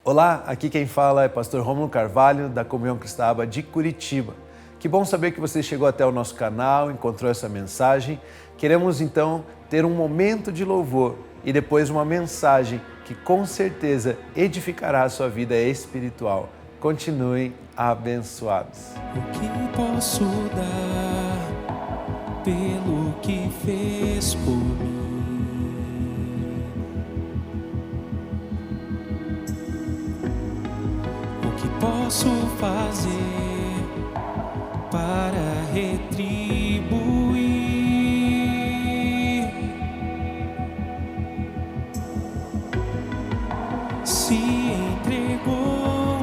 Olá, aqui quem fala é pastor Rômulo Carvalho, da Comunhão Cristã de Curitiba. Que bom saber que você chegou até o nosso canal, encontrou essa mensagem. Queremos então ter um momento de louvor e depois uma mensagem que com certeza edificará a sua vida espiritual. Continuem abençoados. O que posso dar pelo que fez por mim? O que posso fazer para retribuir? Se entregou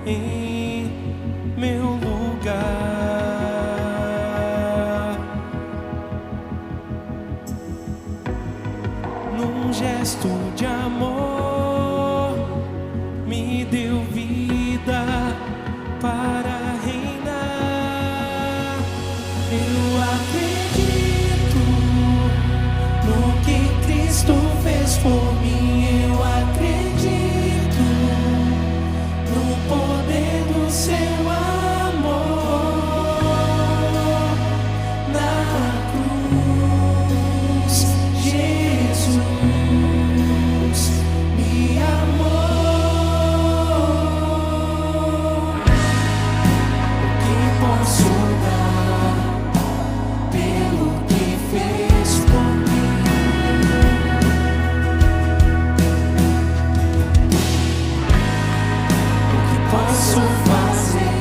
em meu lugar, num gesto de amor, me deu vida para reinar. Eu acredito no que Cristo fez por mim. Eu acredito no poder do seu amor. Na cruz, Jesus me amou. O que posso dar pelo que fez por mim? O que posso fazer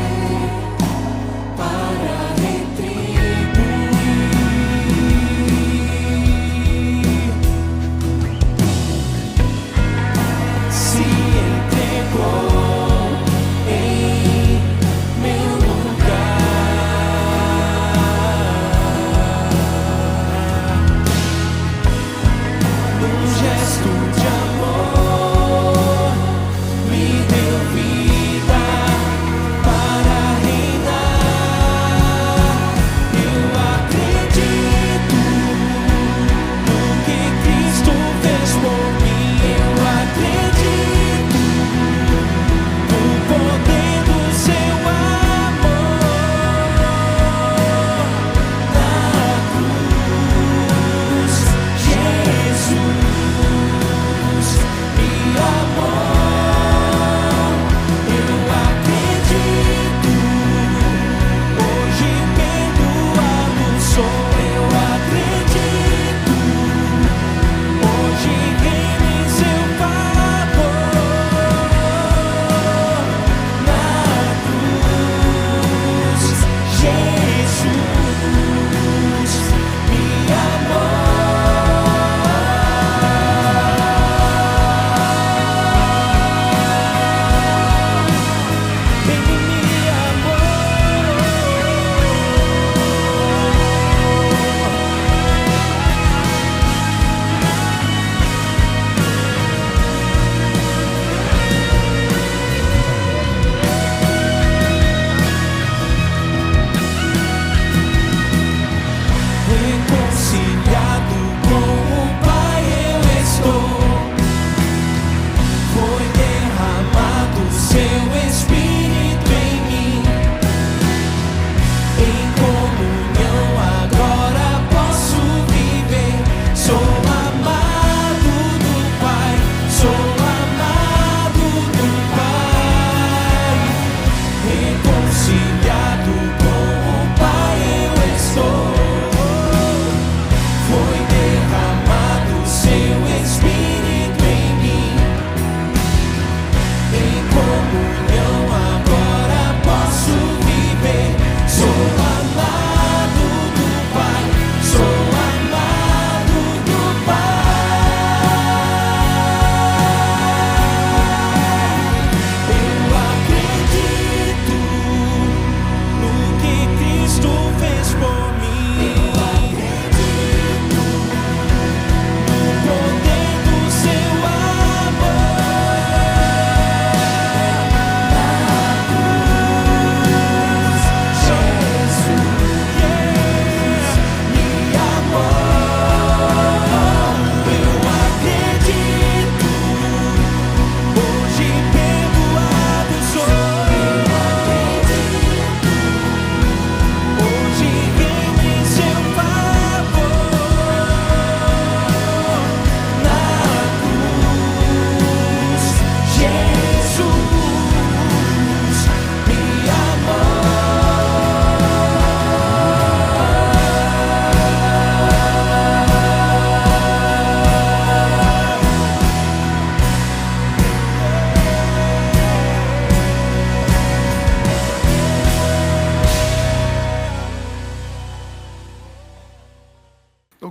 para retribuir? Se entregou em meu lugar, num gesto de amor, me deu vida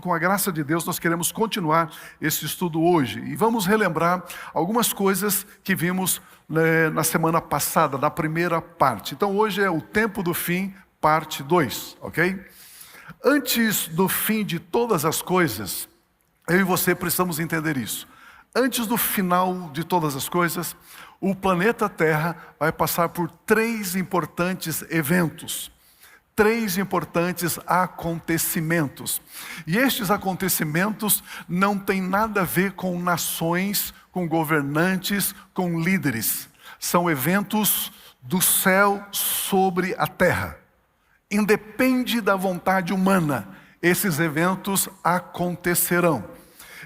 com a graça de Deus, nós queremos continuar esse estudo hoje. E vamos relembrar algumas coisas que vimos na semana passada, na primeira parte. Então hoje é o tempo do fim, parte 2, ok? Antes do fim de todas as coisas, eu e você precisamos entender isso. Antes do final de todas as coisas, o planeta Terra vai passar por 3 importantes eventos. 3 importantes acontecimentos. E estes acontecimentos não têm nada a ver com nações, com governantes, com líderes. São eventos do céu sobre a terra. Independe da vontade humana, esses eventos acontecerão.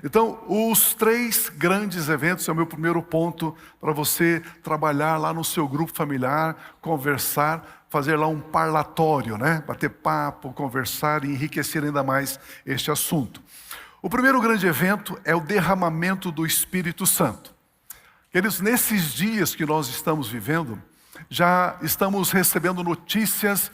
Então, os 3 grandes eventos é o meu primeiro ponto para você trabalhar lá no seu grupo familiar, conversar, fazer lá um parlatório, né? Bater papo, conversar e enriquecer ainda mais este assunto. O primeiro grande evento é o derramamento do Espírito Santo. Queridos, nesses dias que nós estamos vivendo, já estamos recebendo notícias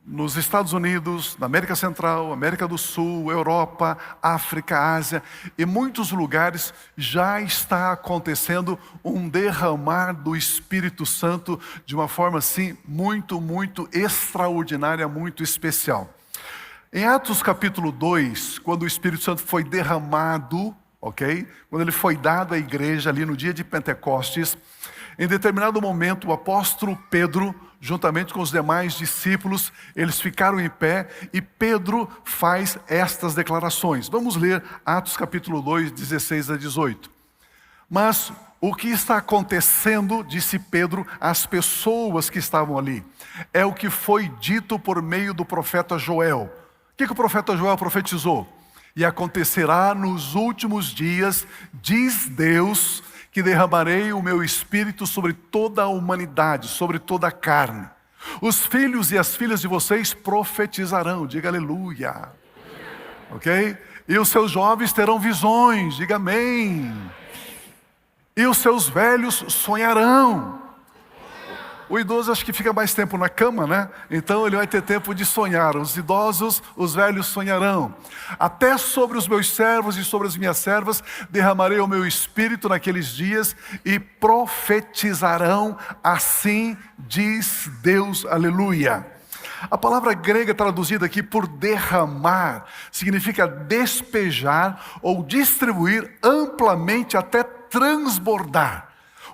nos Estados Unidos, na América Central, América do Sul, Europa, África, Ásia, e muitos lugares já está acontecendo um derramar do Espírito Santo de uma forma assim muito, muito extraordinária, muito especial. Em Atos capítulo 2, quando o Espírito Santo foi derramado, ok? Quando ele foi dado à igreja ali no dia de Pentecostes, em determinado momento o apóstolo Pedro, juntamente com os demais discípulos, eles ficaram em pé e Pedro faz estas declarações. Vamos ler Atos capítulo 2, 16 a 18. Mas o que está acontecendo, disse Pedro, às pessoas que estavam ali, é o que foi dito por meio do profeta Joel. O que o profeta Joel profetizou? E acontecerá nos últimos dias, diz Deus, que derramarei o meu espírito sobre toda a humanidade, sobre toda a carne. Os filhos e as filhas de vocês profetizarão, diga aleluia. Ok? E os seus jovens terão visões, diga amém. E os seus velhos sonharão. O idoso acho que fica mais tempo na cama, né? Então ele vai ter tempo de sonhar. Os idosos, os velhos sonharão. Até sobre os meus servos e sobre as minhas servas derramarei o meu espírito naqueles dias e profetizarão, assim diz Deus, aleluia. A palavra grega traduzida aqui por derramar significa despejar ou distribuir amplamente até transbordar.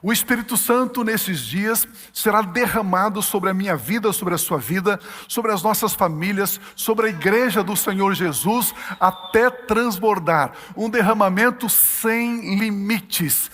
O Espírito Santo nesses dias será derramado sobre a minha vida, sobre a sua vida, sobre as nossas famílias, sobre a igreja do Senhor Jesus, até transbordar. Um derramamento sem limites.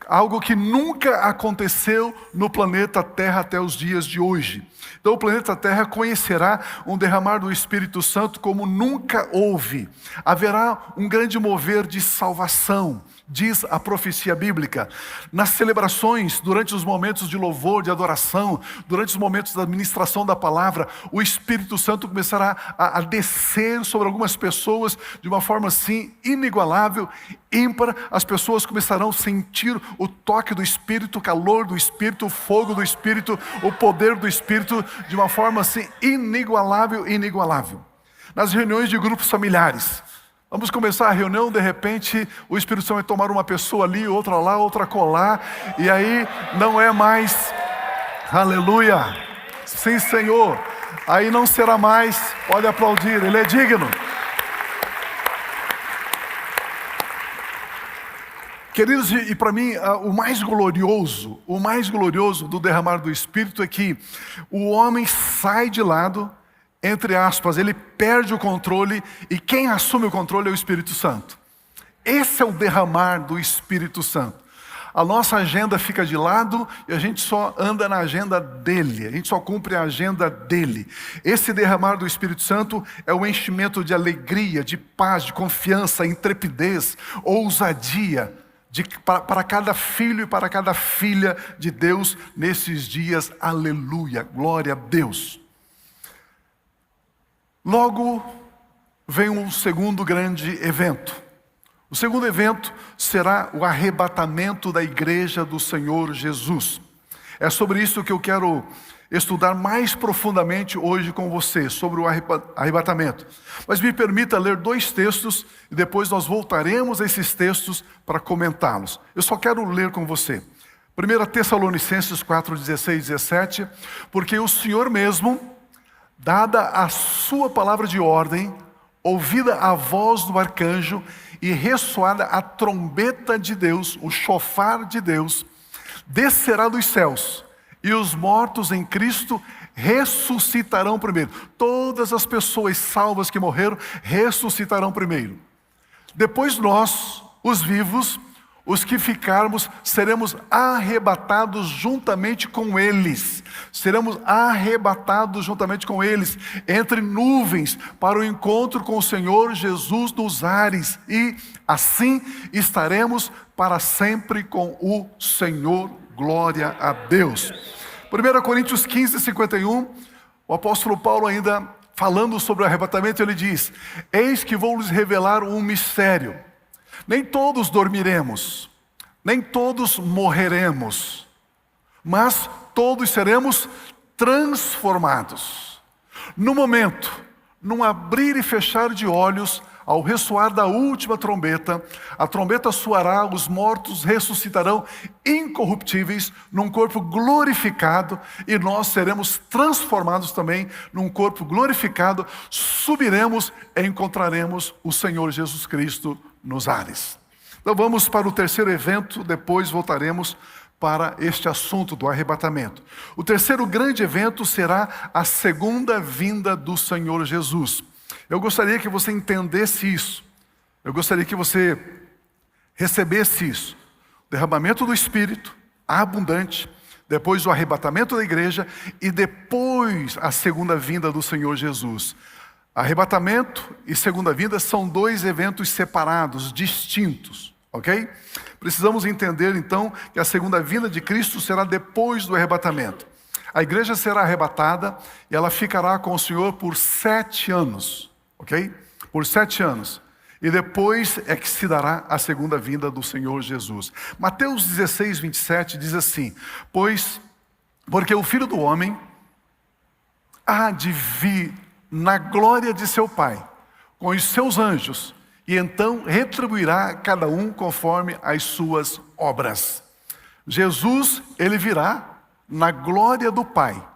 Algo que nunca aconteceu no planeta Terra até os dias de hoje. Então o planeta Terra conhecerá um derramar do Espírito Santo como nunca houve. Haverá um grande mover de salvação, diz a profecia bíblica. Nas celebrações, durante os momentos de louvor, de adoração, durante os momentos da ministração da palavra, o Espírito Santo começará a descer sobre algumas pessoas de uma forma assim inigualável, ímpar. As pessoas começarão a sentir o toque do Espírito, o calor do Espírito, o fogo do Espírito, o poder do Espírito, de uma forma assim inigualável, inigualável. Nas reuniões de grupos familiares, vamos começar a reunião, de repente o Espírito Santo vai tomar uma pessoa ali, outra lá, outra colar, e aí não é mais, aleluia, sim Senhor, aí não será mais, pode aplaudir, Ele é digno. Queridos, e para mim o mais glorioso do derramar do Espírito é que o homem sai de lado, entre aspas, ele perde o controle e quem assume o controle é o Espírito Santo. Esse é o derramar do Espírito Santo. A nossa agenda fica de lado e a gente só anda na agenda dele, a gente só cumpre a agenda dele. Esse derramar do Espírito Santo é o enchimento de alegria, de paz, de confiança, intrepidez, ousadia para cada filho e para cada filha de Deus nesses dias. Aleluia, glória a Deus. Logo vem um segundo grande evento. O segundo evento será o arrebatamento da igreja do Senhor Jesus. É sobre isso que eu quero estudar mais profundamente hoje com você, sobre o arrebatamento. Mas me permita ler 2 textos e depois nós voltaremos a esses textos para comentá-los. Eu só quero ler com você. 1 Tessalonicenses 4, 16 e 17, porque o Senhor mesmo, dada a sua palavra de ordem, ouvida a voz do arcanjo e ressoada a trombeta de Deus, o chofar de Deus, descerá dos céus, e os mortos em Cristo ressuscitarão primeiro. Todas as pessoas salvas que morreram ressuscitarão primeiro. Depois nós, os vivos, os que ficarmos, seremos arrebatados juntamente com eles. Seremos arrebatados juntamente com eles, entre nuvens, para o encontro com o Senhor Jesus nos ares. E assim estaremos para sempre com o Senhor. Glória a Deus. 1 Coríntios 15, 51, o apóstolo Paulo ainda falando sobre o arrebatamento, ele diz: eis que vou lhes revelar um mistério. Nem todos dormiremos, nem todos morreremos, mas todos seremos transformados. No momento, num abrir e fechar de olhos, ao ressoar da última trombeta, a trombeta soará, os mortos ressuscitarão incorruptíveis num corpo glorificado, e nós seremos transformados também num corpo glorificado, subiremos e encontraremos o Senhor Jesus Cristo nos ares. Então vamos para o terceiro evento, depois voltaremos para este assunto do arrebatamento. O terceiro grande evento será a segunda vinda do Senhor Jesus. Eu gostaria que você entendesse isso. Eu gostaria que você recebesse isso. Derramamento do Espírito, abundante, depois o arrebatamento da igreja e depois a segunda vinda do Senhor Jesus. Arrebatamento e segunda vinda são 2 eventos separados, distintos, ok? Precisamos entender então que a segunda vinda de Cristo será depois do arrebatamento. A igreja será arrebatada e ela ficará com o Senhor por 7 anos. Ok? Por 7 anos. E depois é que se dará a segunda vinda do Senhor Jesus. Mateus 16, 27 diz assim: porque o Filho do Homem há de vir na glória de seu Pai, com os seus anjos, e então retribuirá cada um conforme as suas obras. Jesus, ele virá na glória do Pai.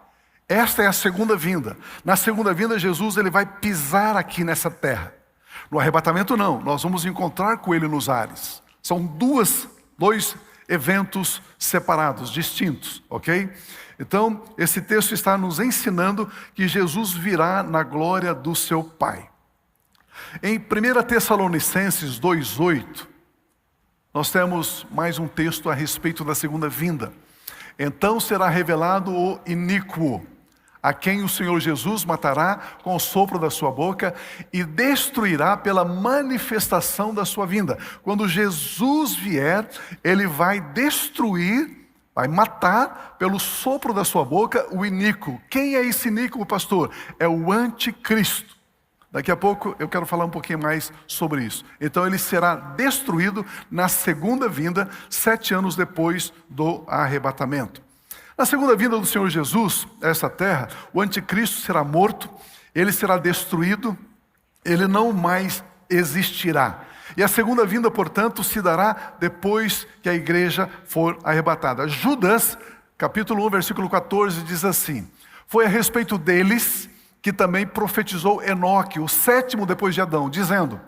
Esta é a segunda vinda. Na segunda vinda, Jesus ele vai pisar aqui nessa terra. No arrebatamento não, nós vamos encontrar com ele nos ares. São 2 eventos separados, distintos, ok? Então, esse texto está nos ensinando que Jesus virá na glória do seu Pai. Em 1 Tessalonicenses 2,8, nós temos mais um texto a respeito da segunda vinda. Então será revelado o iníquo, a quem o Senhor Jesus matará com o sopro da sua boca e destruirá pela manifestação da sua vinda. Quando Jesus vier, ele vai destruir, vai matar pelo sopro da sua boca o iníquo. Quem é esse iníquo, pastor? É o anticristo. Daqui a pouco eu quero falar um pouquinho mais sobre isso. Então ele será destruído na segunda vinda, 7 anos depois do arrebatamento. Na segunda vinda do Senhor Jesus a essa terra, o anticristo será morto, ele será destruído, ele não mais existirá. E a segunda vinda, portanto, se dará depois que a igreja for arrebatada. Judas, capítulo 1, versículo 14, diz assim: foi a respeito deles que também profetizou Enoque, o 7º depois de Adão, dizendo: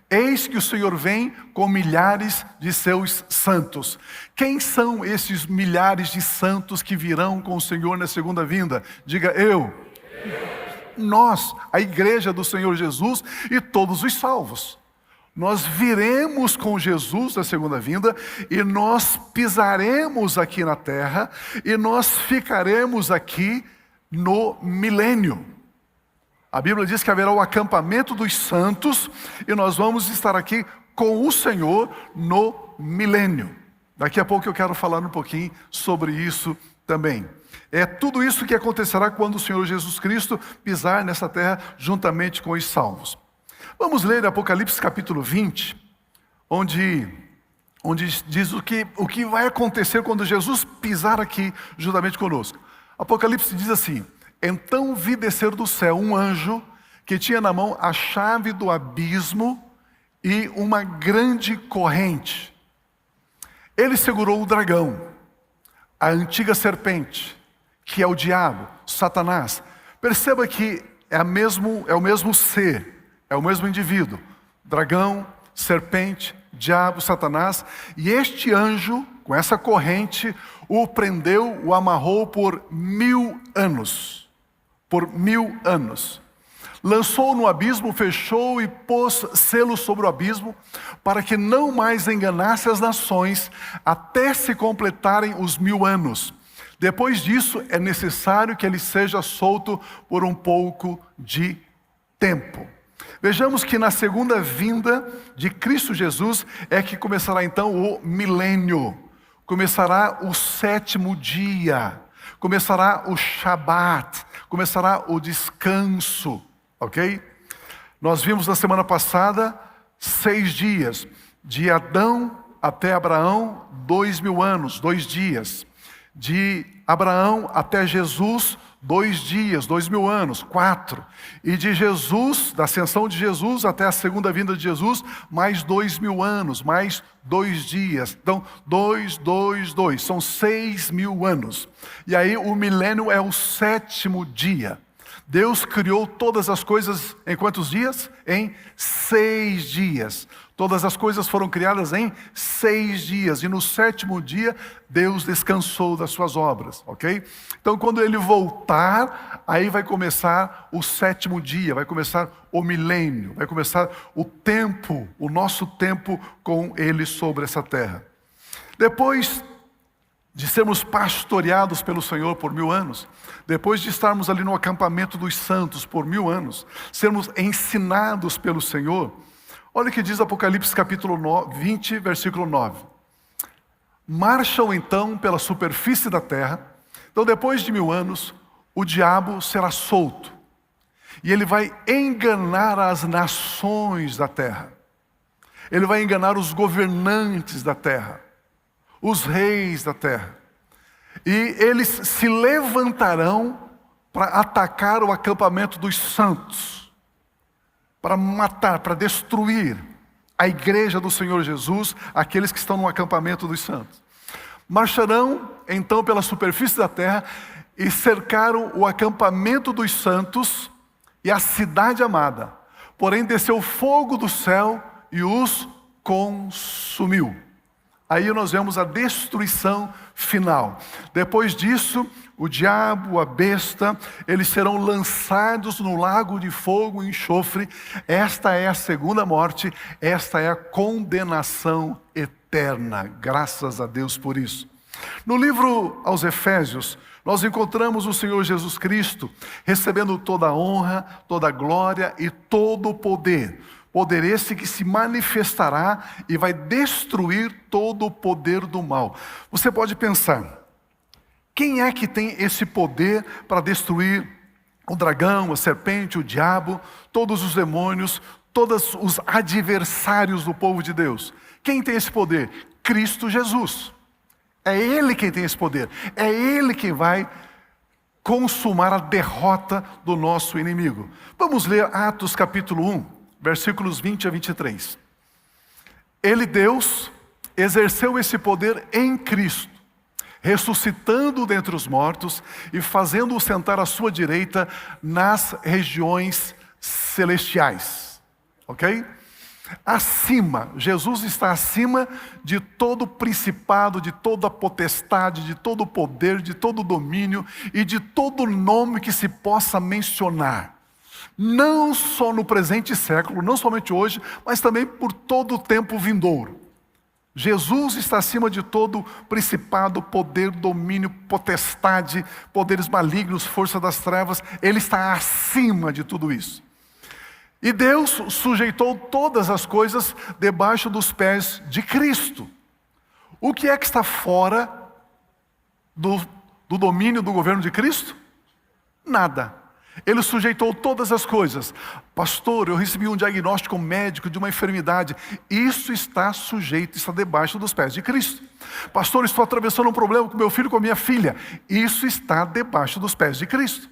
eis que o Senhor vem com milhares de seus santos. Quem são esses milhares de santos que virão com o Senhor na segunda vinda? Diga eu. Nós, a igreja do Senhor Jesus e todos os salvos. Nós viremos com Jesus na segunda vinda e nós pisaremos aqui na terra e nós ficaremos aqui no milênio. A Bíblia diz que haverá o acampamento dos santos e nós vamos estar aqui com o Senhor no milênio. Daqui a pouco eu quero falar um pouquinho sobre isso também. É tudo isso que acontecerá quando o Senhor Jesus Cristo pisar nessa terra juntamente com os salvos. Vamos ler Apocalipse capítulo 20, onde onde diz o que vai acontecer quando Jesus pisar aqui juntamente conosco. Apocalipse diz assim: então vi descer do céu um anjo que tinha na mão a chave do abismo e uma grande corrente. Ele segurou o dragão, a antiga serpente, que é o diabo, Satanás. Perceba que é o mesmo ser, é o mesmo indivíduo. Dragão, serpente, diabo, Satanás. E este anjo, com essa corrente, o prendeu, o amarrou por 1000 anos. Por 1000 anos. Lançou no abismo, fechou e pôs selo sobre o abismo, para que não mais enganasse as nações, até se completarem os 1000 anos. Depois disso, é necessário que ele seja solto por um pouco de tempo. Vejamos que na segunda vinda de Cristo Jesus é que começará então o milênio, começará o 7º dia, começará o Shabat, começará o descanso, ok? Nós vimos na semana passada 6 dias, de Adão até Abraão, 2000 anos, 2 dias. De Abraão até Jesus, 2 dias, 2000 anos, 4. E de Jesus, da ascensão de Jesus até a segunda vinda de Jesus, mais 2000 anos, mais 2 dias. Então, 2, 2, 2, são 6000 anos. E aí o milênio é o 7º dia. Deus criou todas as coisas em quantos dias? Em 6 dias. Todas as coisas foram criadas em 6 dias. E no 7º dia, Deus descansou das suas obras, ok? Então, quando ele voltar, aí vai começar o 7º dia, vai começar o milênio, vai começar o tempo, o nosso tempo com ele sobre essa terra. Depois de sermos pastoreados pelo Senhor por 1000 anos, depois de estarmos ali no acampamento dos santos por 1000 anos, sermos ensinados pelo Senhor, olha o que diz Apocalipse capítulo 20, versículo 9. Marcham então pela superfície da terra. Então depois de 1000 anos, o diabo será solto. E ele vai enganar as nações da terra. Ele vai enganar os governantes da terra, os reis da terra. E eles se levantarão para atacar o acampamento dos santos, para matar, para destruir a igreja do Senhor Jesus, aqueles que estão no acampamento dos santos. Marcharão então pela superfície da terra e cercaram o acampamento dos santos e a cidade amada. Porém desceu fogo do céu e os consumiu. Aí nós vemos a destruição final. Depois disso, o diabo, a besta, eles serão lançados no lago de fogo e enxofre. Esta é a segunda morte, esta é a condenação eterna. Graças a Deus por isso. No livro aos Efésios, nós encontramos o Senhor Jesus Cristo recebendo toda a honra, toda a glória e todo o poder. Poder esse que se manifestará e vai destruir todo o poder do mal. Você pode pensar, quem é que tem esse poder para destruir o dragão, a serpente, o diabo, todos os demônios, todos os adversários do povo de Deus? Quem tem esse poder? Cristo Jesus. É Ele quem tem esse poder. É Ele quem vai consumar a derrota do nosso inimigo. Vamos ler Atos capítulo 1. Versículos 20 a 23. Ele, Deus, exerceu esse poder em Cristo, ressuscitando dentre os mortos e fazendo-o sentar à sua direita nas regiões celestiais. Ok? Acima, Jesus está acima de todo principado, de toda potestade, de todo poder, de todo domínio e de todo nome que se possa mencionar. Não só no presente século, não somente hoje, mas também por todo o tempo vindouro. Jesus está acima de todo principado, poder, domínio, potestade, poderes malignos, força das trevas. Ele está acima de tudo isso. E Deus sujeitou todas as coisas debaixo dos pés de Cristo. O que é que está fora do domínio do governo de Cristo? Nada. Ele sujeitou todas as coisas. Pastor, eu recebi um diagnóstico médico de uma enfermidade. Isso está sujeito, está debaixo dos pés de Cristo. Pastor, estou atravessando um problema com meu filho, com a minha filha. Isso está debaixo dos pés de Cristo.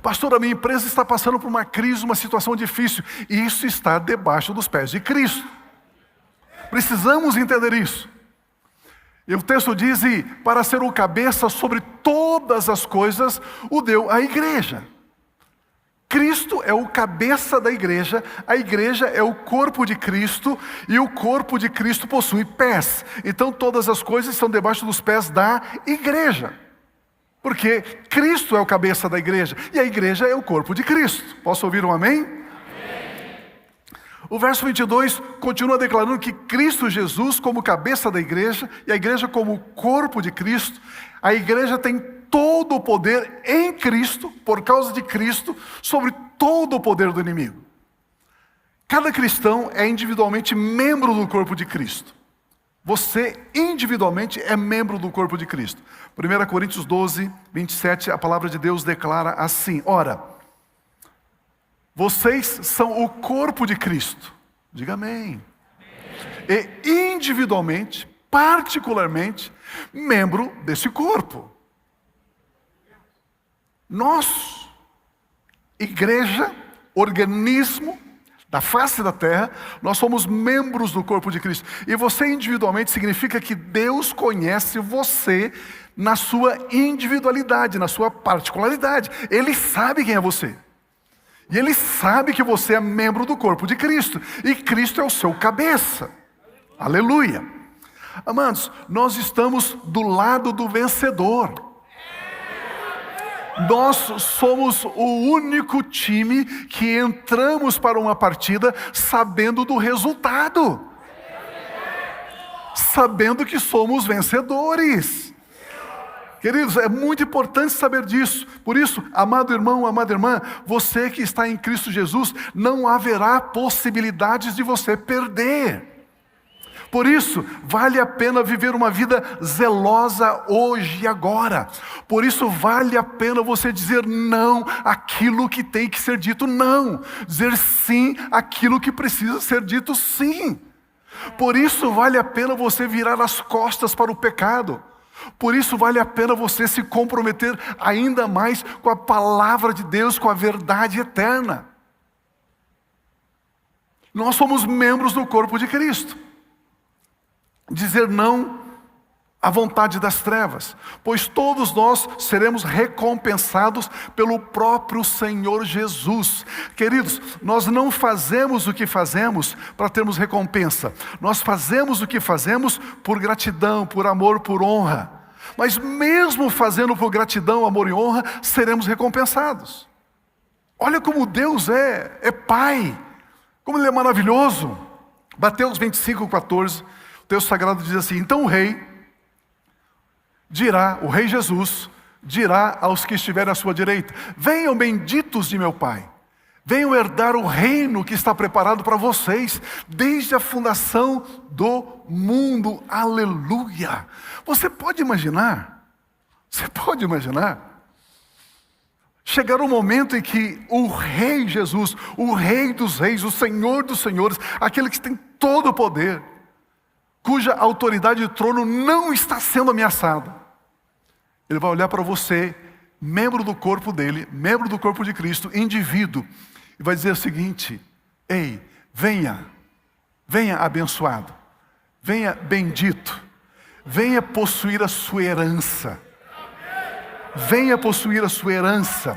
Pastor, a minha empresa está passando por uma crise, uma situação difícil. Isso está debaixo dos pés de Cristo. Precisamos entender isso. E o texto diz, e para ser o cabeça sobre todas as coisas, o deu à igreja. Cristo é o cabeça da igreja, a igreja é o corpo de Cristo, e o corpo de Cristo possui pés. Então todas as coisas estão debaixo dos pés da igreja. Porque Cristo é o cabeça da igreja, e a igreja é o corpo de Cristo. Posso ouvir um amém? Amém. O verso 22 continua declarando que Cristo Jesus como cabeça da igreja, e a igreja como corpo de Cristo, a igreja tem todo o poder em Cristo, por causa de Cristo, sobre todo o poder do inimigo. Cada cristão é individualmente membro do corpo de Cristo. Você individualmente é membro do corpo de Cristo. 1 Coríntios 12, 27, a palavra de Deus declara assim: ora, vocês são o corpo de Cristo. Diga amém. E individualmente, particularmente, membro desse corpo. Nós, igreja, organismo da face da terra, nós somos membros do corpo de Cristo. E você individualmente significa que Deus conhece você na sua individualidade, na sua particularidade. Ele sabe quem é você. E Ele sabe que você é membro do corpo de Cristo. E Cristo é o seu cabeça. Aleluia. Amados, nós estamos do lado do vencedor. Nós somos o único time que entramos para uma partida sabendo do resultado. Sabendo que somos vencedores. Queridos, é muito importante saber disso. Por isso, amado irmão, amada irmã, você que está em Cristo Jesus, não haverá possibilidades de você perder. Por isso, vale a pena viver uma vida zelosa hoje e agora. Por isso, vale a pena você dizer não àquilo que tem que ser dito não. Dizer sim àquilo que precisa ser dito sim. Por isso, vale a pena você virar as costas para o pecado. Por isso, vale a pena você se comprometer ainda mais com a palavra de Deus, com a verdade eterna. Nós somos membros do corpo de Cristo. Dizer não à vontade das trevas, pois todos nós seremos recompensados pelo próprio Senhor Jesus. Queridos, nós não fazemos o que fazemos para termos recompensa. Nós fazemos o que fazemos por gratidão, por amor, por honra. Mas mesmo fazendo por gratidão, amor e honra, seremos recompensados. Olha como Deus é Pai, como Ele é maravilhoso. Mateus 25, 14, o texto sagrado diz assim: então o rei Jesus, dirá aos que estiverem à sua direita: venham benditos de meu Pai, venham herdar o reino que está preparado para vocês, desde a fundação do mundo. Aleluia! Você pode imaginar? Chegar um momento em que o Rei Jesus, o Rei dos Reis, o Senhor dos Senhores, aquele que tem todo o poder, cuja autoridade de trono não está sendo ameaçada, Ele vai olhar para você, membro do corpo dele, membro do corpo de Cristo, indivíduo, e vai dizer o seguinte: ei, venha abençoado, venha bendito, venha possuir a sua herança. Venha possuir a sua herança.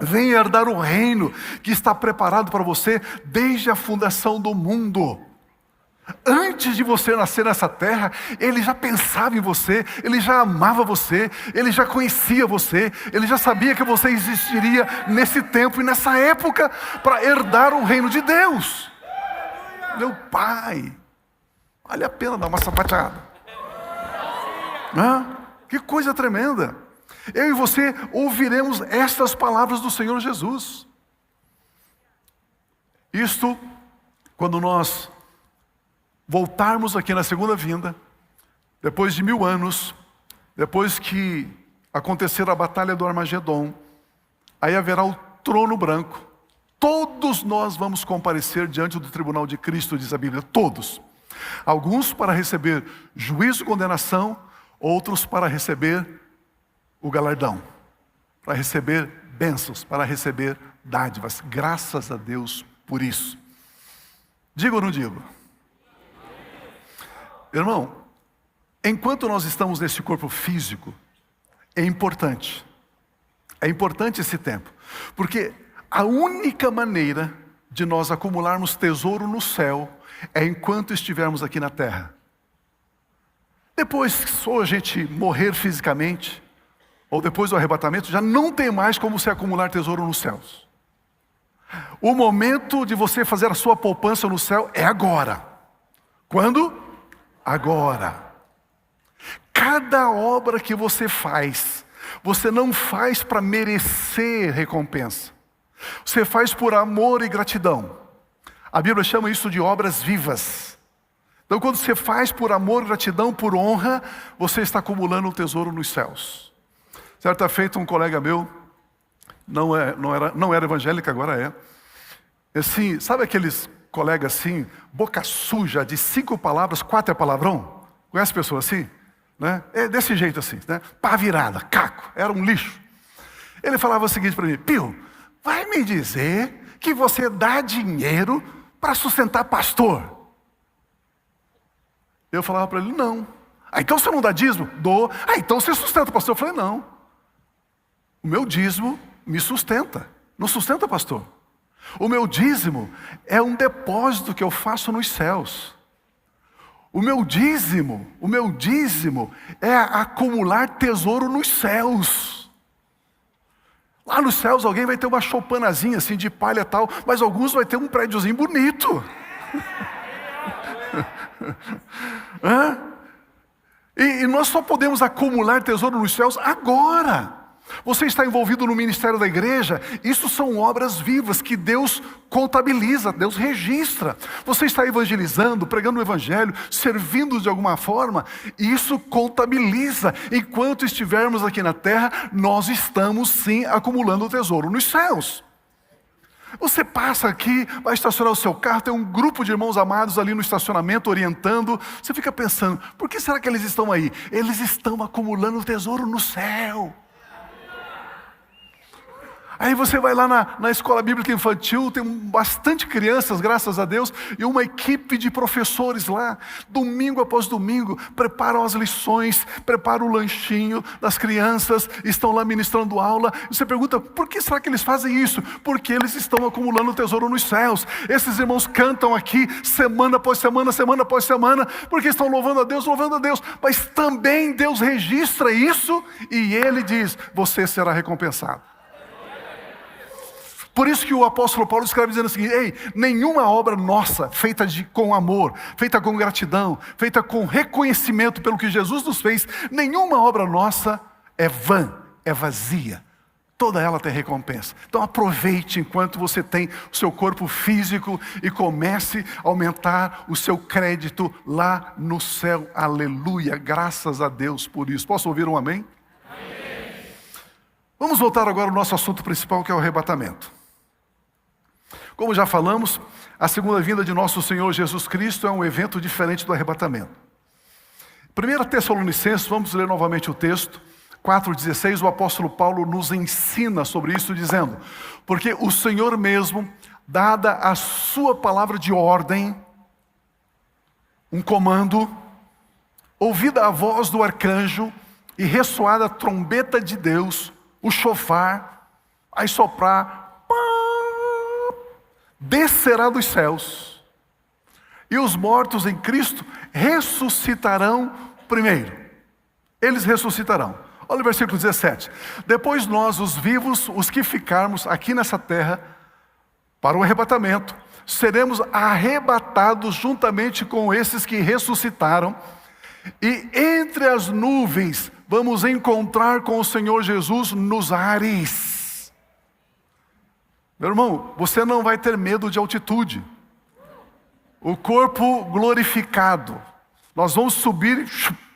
Venha herdar o reino que está preparado para você desde a fundação do mundo. Antes de você nascer nessa terra, Ele já pensava em você, Ele já amava você, Ele já conhecia você, Ele já sabia que você existiria nesse tempo e nessa época para herdar o reino de Deus. Meu Pai, vale a pena dar uma sapateada. Que coisa tremenda. Eu e você ouviremos estas palavras do Senhor Jesus. Isto, quando nós voltarmos aqui na segunda vinda, depois de 1000 anos, depois que acontecer a batalha do Armagedon, aí haverá o trono branco. Todos nós vamos comparecer diante do tribunal de Cristo, diz a Bíblia, todos. Alguns para receber juízo e condenação, outros para receber o galardão, para receber bênçãos, para receber dádivas. Graças a Deus por isso. Digo ou não digo? Irmão, enquanto nós estamos nesse corpo físico, é importante esse tempo, porque a única maneira de nós acumularmos tesouro no céu é enquanto estivermos aqui na terra. Depois, ou a gente morrer fisicamente, ou depois do arrebatamento, já não tem mais como se acumular tesouro nos céus. O momento de você fazer a sua poupança no céu é agora. Quando? Agora. Cada obra que você faz, você não faz para merecer recompensa. Você faz por amor e gratidão. A Bíblia chama isso de obras vivas. Então, quando você faz por amor, gratidão, por honra, você está acumulando um tesouro nos céus. Certa feita, um colega meu, não era evangélico, agora é. Assim, sabe aqueles colegas assim, boca suja, de 5 palavras, 4 é palavrão? Conhece pessoas assim? Né? É desse jeito assim, né? Pá virada, caco, era um lixo. Ele falava o seguinte para mim: Pio, vai me dizer que você dá dinheiro para sustentar pastor? Eu falava para ele: não. Ah, então você não dá dízimo? Dou. Ah, então você sustenta o pastor? Eu falei: não. O meu dízimo me sustenta. Não sustenta pastor. O meu dízimo é um depósito que eu faço nos céus. O meu dízimo é acumular tesouro nos céus. Lá nos céus alguém vai ter uma choupanazinha assim de palha e tal, mas alguns vai ter um prédiozinho bonito. E nós só podemos acumular tesouro nos céus agora. Você está envolvido no ministério da igreja, isso são obras vivas que Deus contabiliza, Deus registra. Você está evangelizando, pregando o evangelho, servindo de alguma forma, e isso contabiliza. Enquanto estivermos aqui na terra, nós estamos sim acumulando tesouro nos céus. Você passa aqui, vai estacionar o seu carro, tem um grupo de irmãos amados ali no estacionamento orientando. Você fica pensando: por que será que eles estão aí? Eles estão acumulando tesouro no céu. Aí você vai lá na escola bíblica infantil, tem bastante crianças, graças a Deus, e uma equipe de professores lá, domingo após domingo, preparam as lições, preparam o lanchinho das crianças, estão lá ministrando aula. E você pergunta: por que será que eles fazem isso? Porque eles estão acumulando tesouro nos céus. Esses irmãos cantam aqui, semana após semana, semana após semana, porque estão louvando a Deus, mas também Deus registra isso, e Ele diz: você será recompensado. Por isso que o apóstolo Paulo escreve dizendo o seguinte: ei, nenhuma obra nossa, feita com amor, feita com gratidão, feita com reconhecimento pelo que Jesus nos fez, nenhuma obra nossa é vã, é vazia. Toda ela tem recompensa. Então aproveite enquanto você tem o seu corpo físico e comece a aumentar o seu crédito lá no céu. Aleluia, graças a Deus por isso. Posso ouvir um amém? Amém. Vamos voltar agora ao nosso assunto principal, que é o arrebatamento. Como já falamos, a segunda vinda de nosso Senhor Jesus Cristo é um evento diferente do arrebatamento. 1 Tessalonicenses, vamos ler novamente o texto, 4,16, o apóstolo Paulo nos ensina sobre isso, dizendo: porque o Senhor mesmo, dada a sua palavra de ordem, um comando, ouvida a voz do arcanjo e ressoada a trombeta de Deus, o chofar, aí soprar, descerá dos céus, e os mortos em Cristo ressuscitarão primeiro. Eles ressuscitarão. Olha o versículo 17. Depois nós, os vivos, os que ficarmos aqui nessa terra, para o arrebatamento, seremos arrebatados juntamente com esses que ressuscitaram, e entre as nuvens vamos encontrar com o Senhor Jesus nos ares. Meu irmão, você não vai ter medo de altitude. O corpo glorificado. Nós vamos subir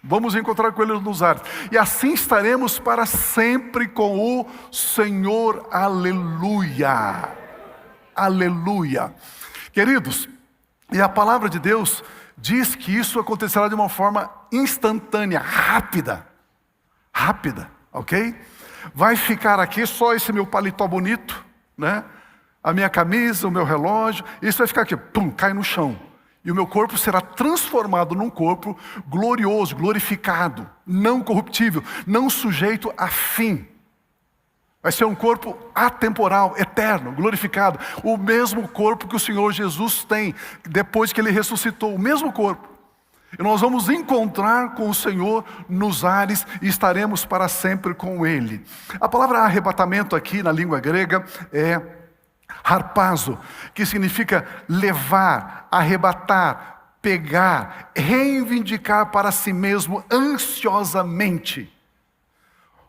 Vamos encontrar com Ele nos ares. E assim estaremos para sempre com o Senhor. Aleluia. Aleluia. Queridos, e a palavra de Deus diz que isso acontecerá de uma forma instantânea, rápida. Rápida, ok? Vai ficar aqui só esse meu paletó bonito, né? A minha camisa, o meu relógio, isso vai ficar aqui, pum, cai no chão. E o meu corpo será transformado num corpo glorioso, glorificado, não corruptível, não sujeito a fim. Vai ser um corpo atemporal, eterno, glorificado. O mesmo corpo que o Senhor Jesus tem, depois que Ele ressuscitou, o mesmo corpo. E nós vamos encontrar com o Senhor nos ares e estaremos para sempre com Ele. A palavra arrebatamento aqui na língua grega é harpazo, que significa levar, arrebatar, pegar, reivindicar para si mesmo ansiosamente.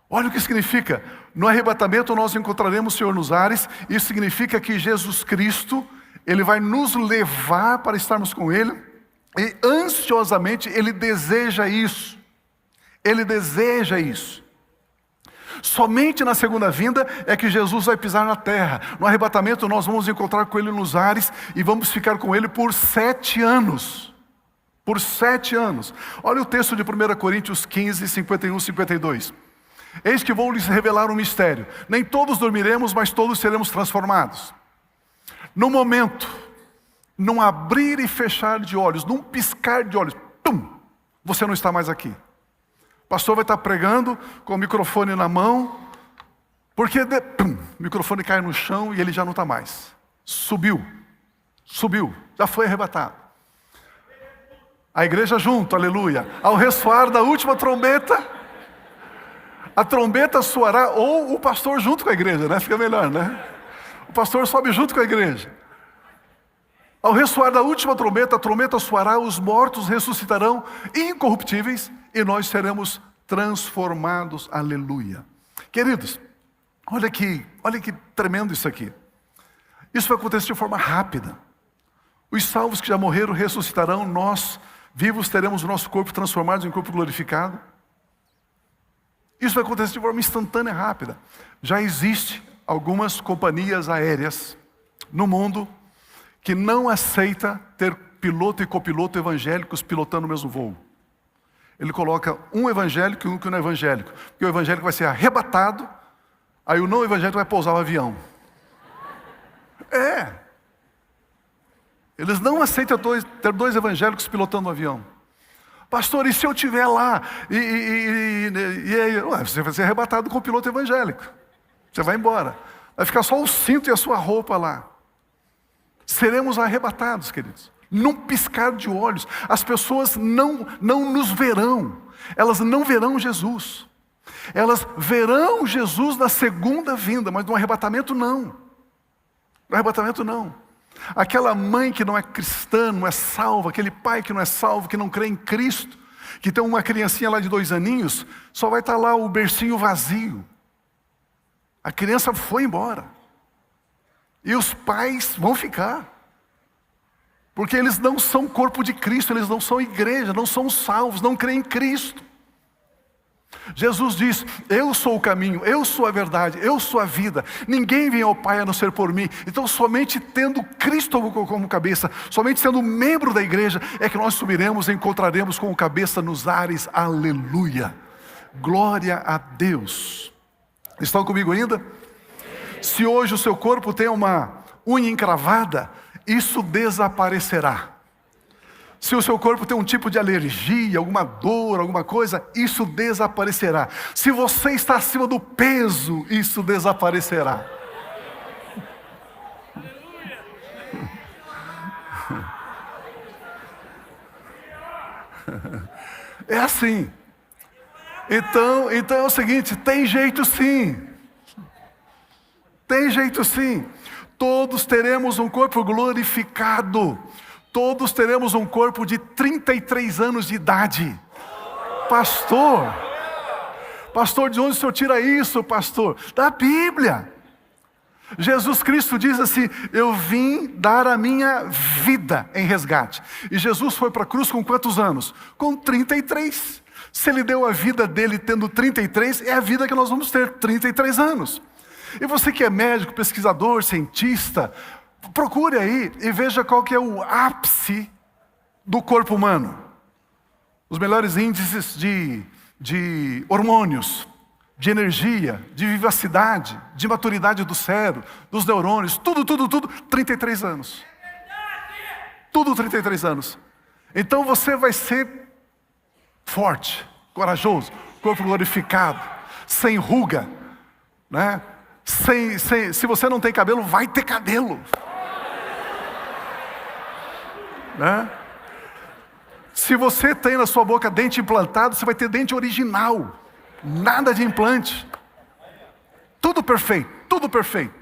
Olha o que significa. No arrebatamento nós encontraremos o Senhor nos ares. Isso significa que Jesus Cristo, Ele vai nos levar para estarmos com Ele. E ansiosamente Ele deseja isso. Ele deseja isso. Somente na segunda vinda é que Jesus vai pisar na terra. No arrebatamento nós vamos encontrar com Ele nos ares e vamos ficar com Ele por 7 anos. Por 7 anos. Olha o texto de 1 Coríntios 15, 51 e 52. Eis que vou lhes revelar um mistério. Nem todos dormiremos, mas todos seremos transformados. No momento, num abrir e fechar de olhos, num piscar de olhos, pum, você não está mais aqui. O pastor vai estar pregando com o microfone na mão, porque pum, o microfone cai no chão e ele já não está mais. Subiu, já foi arrebatado. A igreja junto, aleluia. Ao ressoar da última trombeta, a trombeta soará, ou o pastor junto com a igreja, né? Fica melhor, né? O pastor sobe junto com a igreja. Ao ressoar da última trombeta, a trombeta soará, os mortos ressuscitarão incorruptíveis e nós seremos transformados, aleluia. Queridos, olha que tremendo isso aqui. Isso vai acontecer de forma rápida. Os salvos que já morreram ressuscitarão, nós vivos teremos o nosso corpo transformado em um corpo glorificado. Isso vai acontecer de forma instantânea e rápida. Já existe algumas companhias aéreas no mundo que não aceita ter piloto e copiloto evangélicos pilotando o mesmo voo. Ele coloca um evangélico e um que não é evangélico. Porque o evangélico vai ser arrebatado, aí o não evangélico vai pousar o avião. Eles não aceitam ter 2 evangélicos pilotando o avião. Pastor, e se eu estiver lá? Você vai ser arrebatado com o piloto evangélico. Você vai embora. Vai ficar só o cinto e a sua roupa lá. Seremos arrebatados, queridos. Num piscar de olhos. As pessoas não nos verão. Elas não verão Jesus. Elas verão Jesus na segunda vinda, mas no arrebatamento não. No arrebatamento não. Aquela mãe que não é cristã, não é salva, aquele pai que não é salvo, que não crê em Cristo, que tem uma criancinha lá de 2 aninhos, só vai estar lá o bercinho vazio. A criança foi embora. E os pais vão ficar. Porque eles não são corpo de Cristo, eles não são igreja, não são salvos, não creem em Cristo. Jesus diz, eu sou o caminho, eu sou a verdade, eu sou a vida. Ninguém vem ao Pai a não ser por mim. Então somente tendo Cristo como cabeça, somente sendo membro da igreja, é que nós subiremos e encontraremos com o cabeça nos ares. Aleluia. Glória a Deus. Estão comigo ainda? Se hoje o seu corpo tem uma unha encravada, isso desaparecerá. Se o seu corpo tem um tipo de alergia, alguma dor, alguma coisa, isso desaparecerá. Se você está acima do peso, isso desaparecerá. É assim. Então é o seguinte, tem jeito sim. Tem jeito sim. Todos teremos um corpo glorificado. Todos teremos um corpo de 33 anos de idade. Pastor, de onde o senhor tira isso, pastor? Da Bíblia. Jesus Cristo diz assim, eu vim dar a minha vida em resgate. E Jesus foi para a cruz com quantos anos? Com 33. Se ele deu a vida dele tendo 33, é a vida que nós vamos ter, 33 anos. E você que é médico, pesquisador, cientista, procure aí e veja qual que é o ápice do corpo humano. Os melhores índices de hormônios, de energia, de vivacidade, de maturidade do cérebro, dos neurônios, tudo, 33 anos. Tudo 33 anos. Então você vai ser forte, corajoso, corpo glorificado, sem ruga, né? Se você não tem cabelo, vai ter cabelo, né? Se você tem na sua boca dente implantado, você vai ter dente original, nada de implante. Tudo perfeito, tudo perfeito.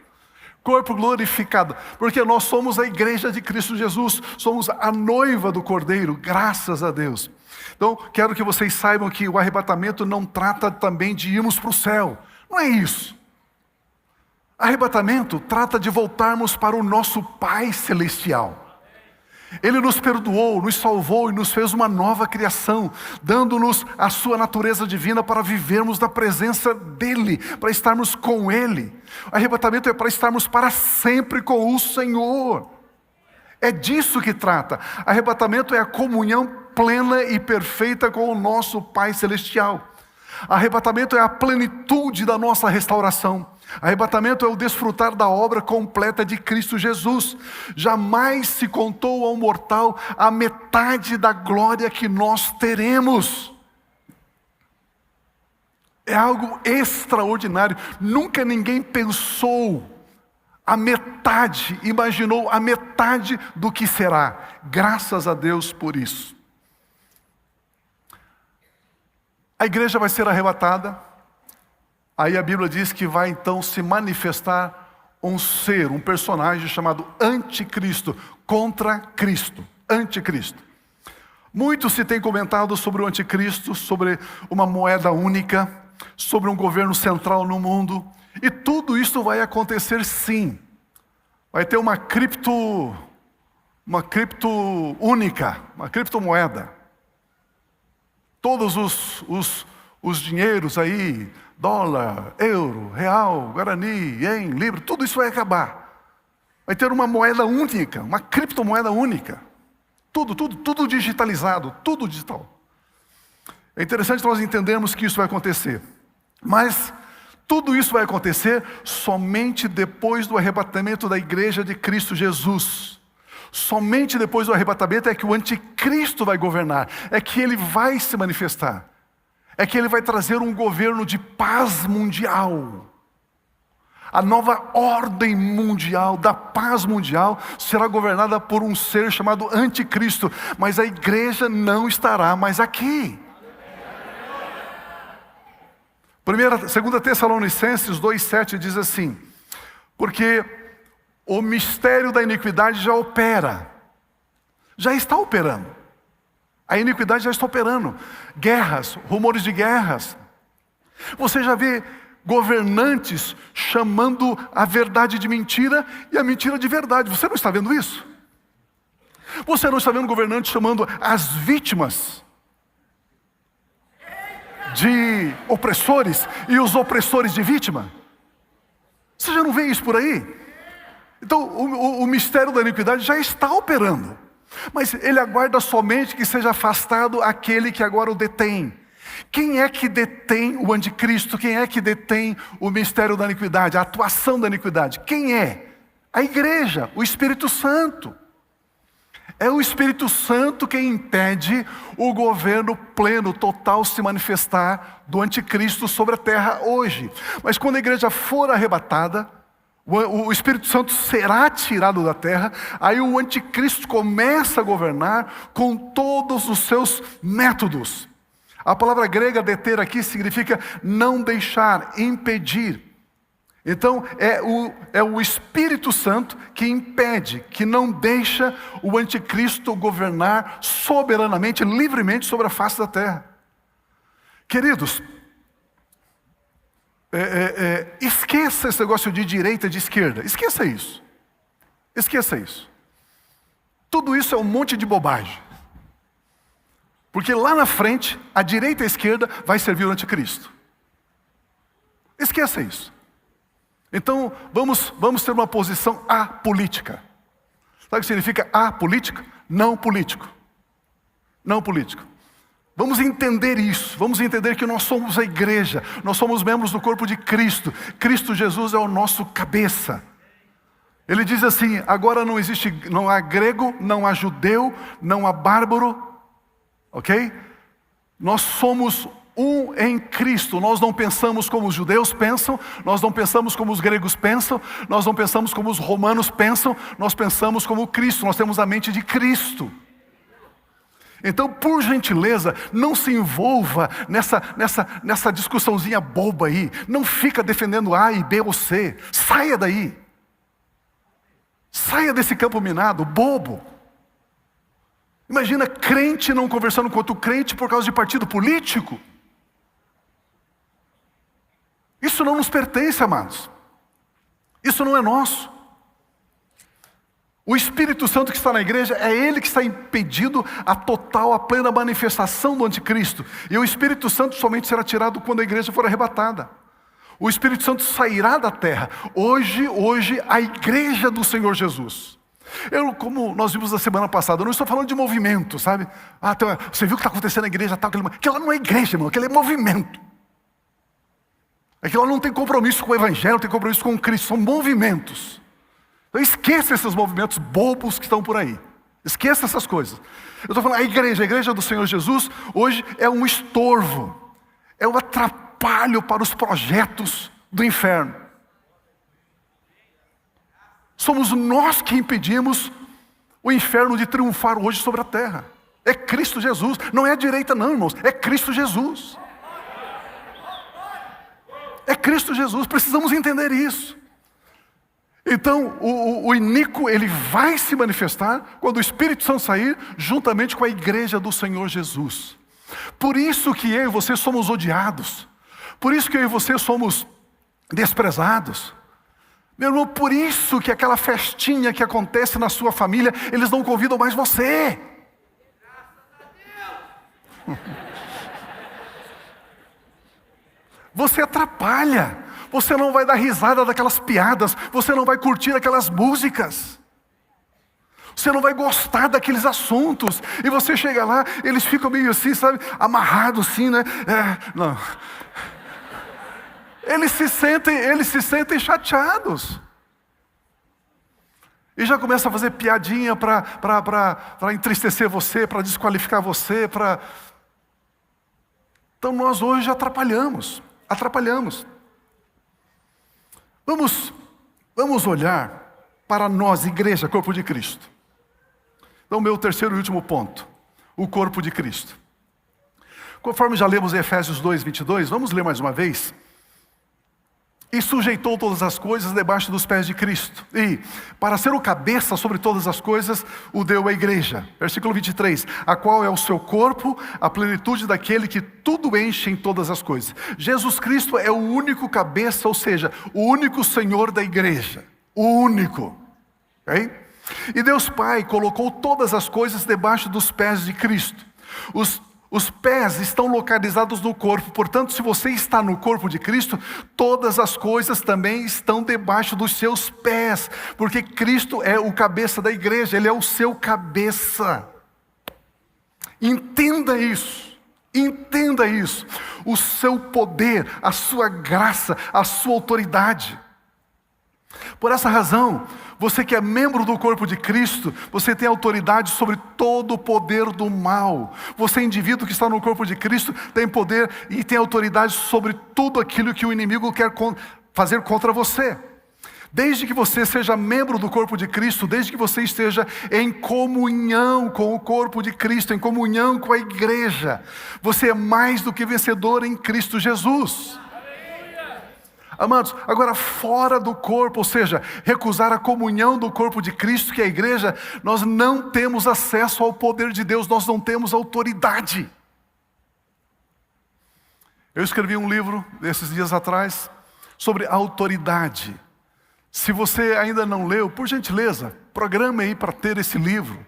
Corpo glorificado, porque nós somos a igreja de Cristo Jesus, somos a noiva do Cordeiro, graças a Deus. Então, quero que vocês saibam que o arrebatamento não trata também de irmos para o céu, não é isso. Arrebatamento trata de voltarmos para o nosso Pai Celestial. Ele nos perdoou, nos salvou e nos fez uma nova criação, dando-nos a sua natureza divina para vivermos da presença dEle, para estarmos com Ele. O arrebatamento é para estarmos para sempre com o Senhor. É disso que trata. Arrebatamento é a comunhão plena e perfeita com o nosso Pai Celestial. Arrebatamento é a plenitude da nossa restauração. Arrebatamento é o desfrutar da obra completa de Cristo Jesus. Jamais se contou ao mortal a metade da glória que nós teremos. É algo extraordinário. Nunca ninguém pensou a metade, imaginou a metade do que será. Graças a Deus por isso. A igreja vai ser arrebatada. Aí a Bíblia diz que vai então se manifestar um ser, um personagem chamado Anticristo, contra Cristo, Anticristo. Muito se tem comentado sobre o Anticristo, sobre uma moeda única, sobre um governo central no mundo, e tudo isso vai acontecer sim. Vai ter uma cripto única, uma criptomoeda. Todos os dinheiros aí, dólar, euro, real, guarani, ien, libra, tudo isso vai acabar. Vai ter uma moeda única, uma criptomoeda única. Tudo digitalizado, tudo digital. É interessante nós entendermos que isso vai acontecer. Mas tudo isso vai acontecer somente depois do arrebatamento da igreja de Cristo Jesus. Somente depois do arrebatamento é que o anticristo vai governar, é que ele vai se manifestar. É que ele vai trazer um governo de paz mundial. A nova ordem mundial, da paz mundial, será governada por um ser chamado Anticristo. Mas a igreja não estará mais aqui. 2 Tessalonicenses 2,7 diz assim: porque o mistério da iniquidade já opera. Já está operando. A iniquidade já está operando. Guerras, rumores de guerras. Você já vê governantes chamando a verdade de mentira e a mentira de verdade. Você não está vendo isso? Você não está vendo governantes chamando as vítimas de opressores e os opressores de vítima? Você já não vê isso por aí? Então o mistério da iniquidade já está operando. Mas ele aguarda somente que seja afastado aquele que agora o detém. Quem é que detém o anticristo? Quem é que detém o mistério da iniquidade, a atuação da iniquidade? Quem é? A igreja, o Espírito Santo. É o Espírito Santo quem impede o governo pleno, total, se manifestar do anticristo sobre a terra hoje. Mas quando a igreja for arrebatada, o Espírito Santo será tirado da terra, aí o anticristo começa a governar com todos os seus métodos. A palavra grega deter aqui significa não deixar, impedir. Então é o Espírito Santo que impede, que não deixa o anticristo governar soberanamente, livremente sobre a face da terra. Queridos, esqueça esse negócio de direita e de esquerda. Esqueça isso. Esqueça isso. Tudo isso é um monte de bobagem. Porque lá na frente, a direita e a esquerda vai servir o anticristo. Esqueça isso. Então, vamos ter uma posição apolítica. Sabe o que significa apolítica? Não político. Não político. Vamos entender isso. Vamos entender que nós somos a igreja. Nós somos membros do corpo de Cristo. Cristo Jesus é o nosso cabeça. Ele diz assim, agora não há grego, não há judeu, não há bárbaro. Ok? Nós somos um em Cristo. Nós não pensamos como os judeus pensam, nós não pensamos como os gregos pensam, nós não pensamos como os romanos pensam, nós pensamos como Cristo, nós temos a mente de Cristo. Então, por gentileza, não se envolva nessa discussãozinha boba aí. Não fica defendendo A e B ou C. Saia daí. Saia desse campo minado, bobo. Imagina crente não conversando com outro crente por causa de partido político. Isso não nos pertence, amados. Isso não é nosso. O Espírito Santo que está na igreja, é Ele que está impedindo a total, a plena manifestação do anticristo. E o Espírito Santo somente será tirado quando a igreja for arrebatada. O Espírito Santo sairá da terra. Hoje, a igreja do Senhor Jesus. Como nós vimos na semana passada, eu não estou falando de movimento, sabe? Você viu o que está acontecendo na igreja tal? Aquilo não é igreja, irmão, aquilo é movimento. Aquilo não tem compromisso com o Evangelho, não tem compromisso com Cristo, são movimentos. Então esqueça esses movimentos bobos que estão por aí. Esqueça essas coisas. Eu estou falando, a igreja do Senhor Jesus, hoje é um estorvo. É um atrapalho para os projetos do inferno. Somos nós que impedimos o inferno de triunfar hoje sobre a terra. É Cristo Jesus. Não é a direita não, irmãos. É Cristo Jesus. É Cristo Jesus. Precisamos entender isso. Então, o iníquo, ele vai se manifestar quando o Espírito Santo sair, juntamente com a igreja do Senhor Jesus. Por isso que eu e você somos odiados. Por isso que eu e você somos desprezados. Meu irmão, por isso que aquela festinha que acontece na sua família, eles não convidam mais você. Você atrapalha. Você não vai dar risada daquelas piadas. Você não vai curtir aquelas músicas. Você não vai gostar daqueles assuntos. E você chega lá, eles ficam meio assim, sabe? Amarrados assim, né? Não. Eles se sentem chateados. E já começa a fazer piadinha para entristecer você, para desqualificar você, Então nós hoje atrapalhamos. Vamos olhar para nós, igreja, corpo de Cristo. Então, meu terceiro e último ponto, o corpo de Cristo. Conforme já lemos em Efésios 2, 22, vamos ler mais uma vez. E sujeitou todas as coisas debaixo dos pés de Cristo. E, para ser o cabeça sobre todas as coisas, o deu à igreja. Versículo 23. A qual é o seu corpo, a plenitude daquele que tudo enche em todas as coisas. Jesus Cristo é o único cabeça, ou seja, o único Senhor da igreja. O único. Okay? E Deus Pai colocou todas as coisas debaixo dos pés de Cristo. Os pés estão localizados no corpo, portanto, se você está no corpo de Cristo, todas as coisas também estão debaixo dos seus pés, porque Cristo é o cabeça da igreja, Ele é o seu cabeça. Entenda isso, o seu poder, a sua graça, a sua autoridade. Por essa razão, você que é membro do corpo de Cristo, você tem autoridade sobre todo o poder do mal. Você, indivíduo que está no corpo de Cristo, tem poder e tem autoridade sobre tudo aquilo que o inimigo quer fazer contra você. Desde que você seja membro do corpo de Cristo, desde que você esteja em comunhão com o corpo de Cristo, em comunhão com a igreja, você é mais do que vencedor em Cristo Jesus. Amados, agora fora do corpo, ou seja, recusar a comunhão do corpo de Cristo, que é a igreja, nós não temos acesso ao poder de Deus, nós não temos autoridade. Eu escrevi um livro, esses dias atrás, sobre autoridade. Se você ainda não leu, por gentileza, programe aí para ter esse livro.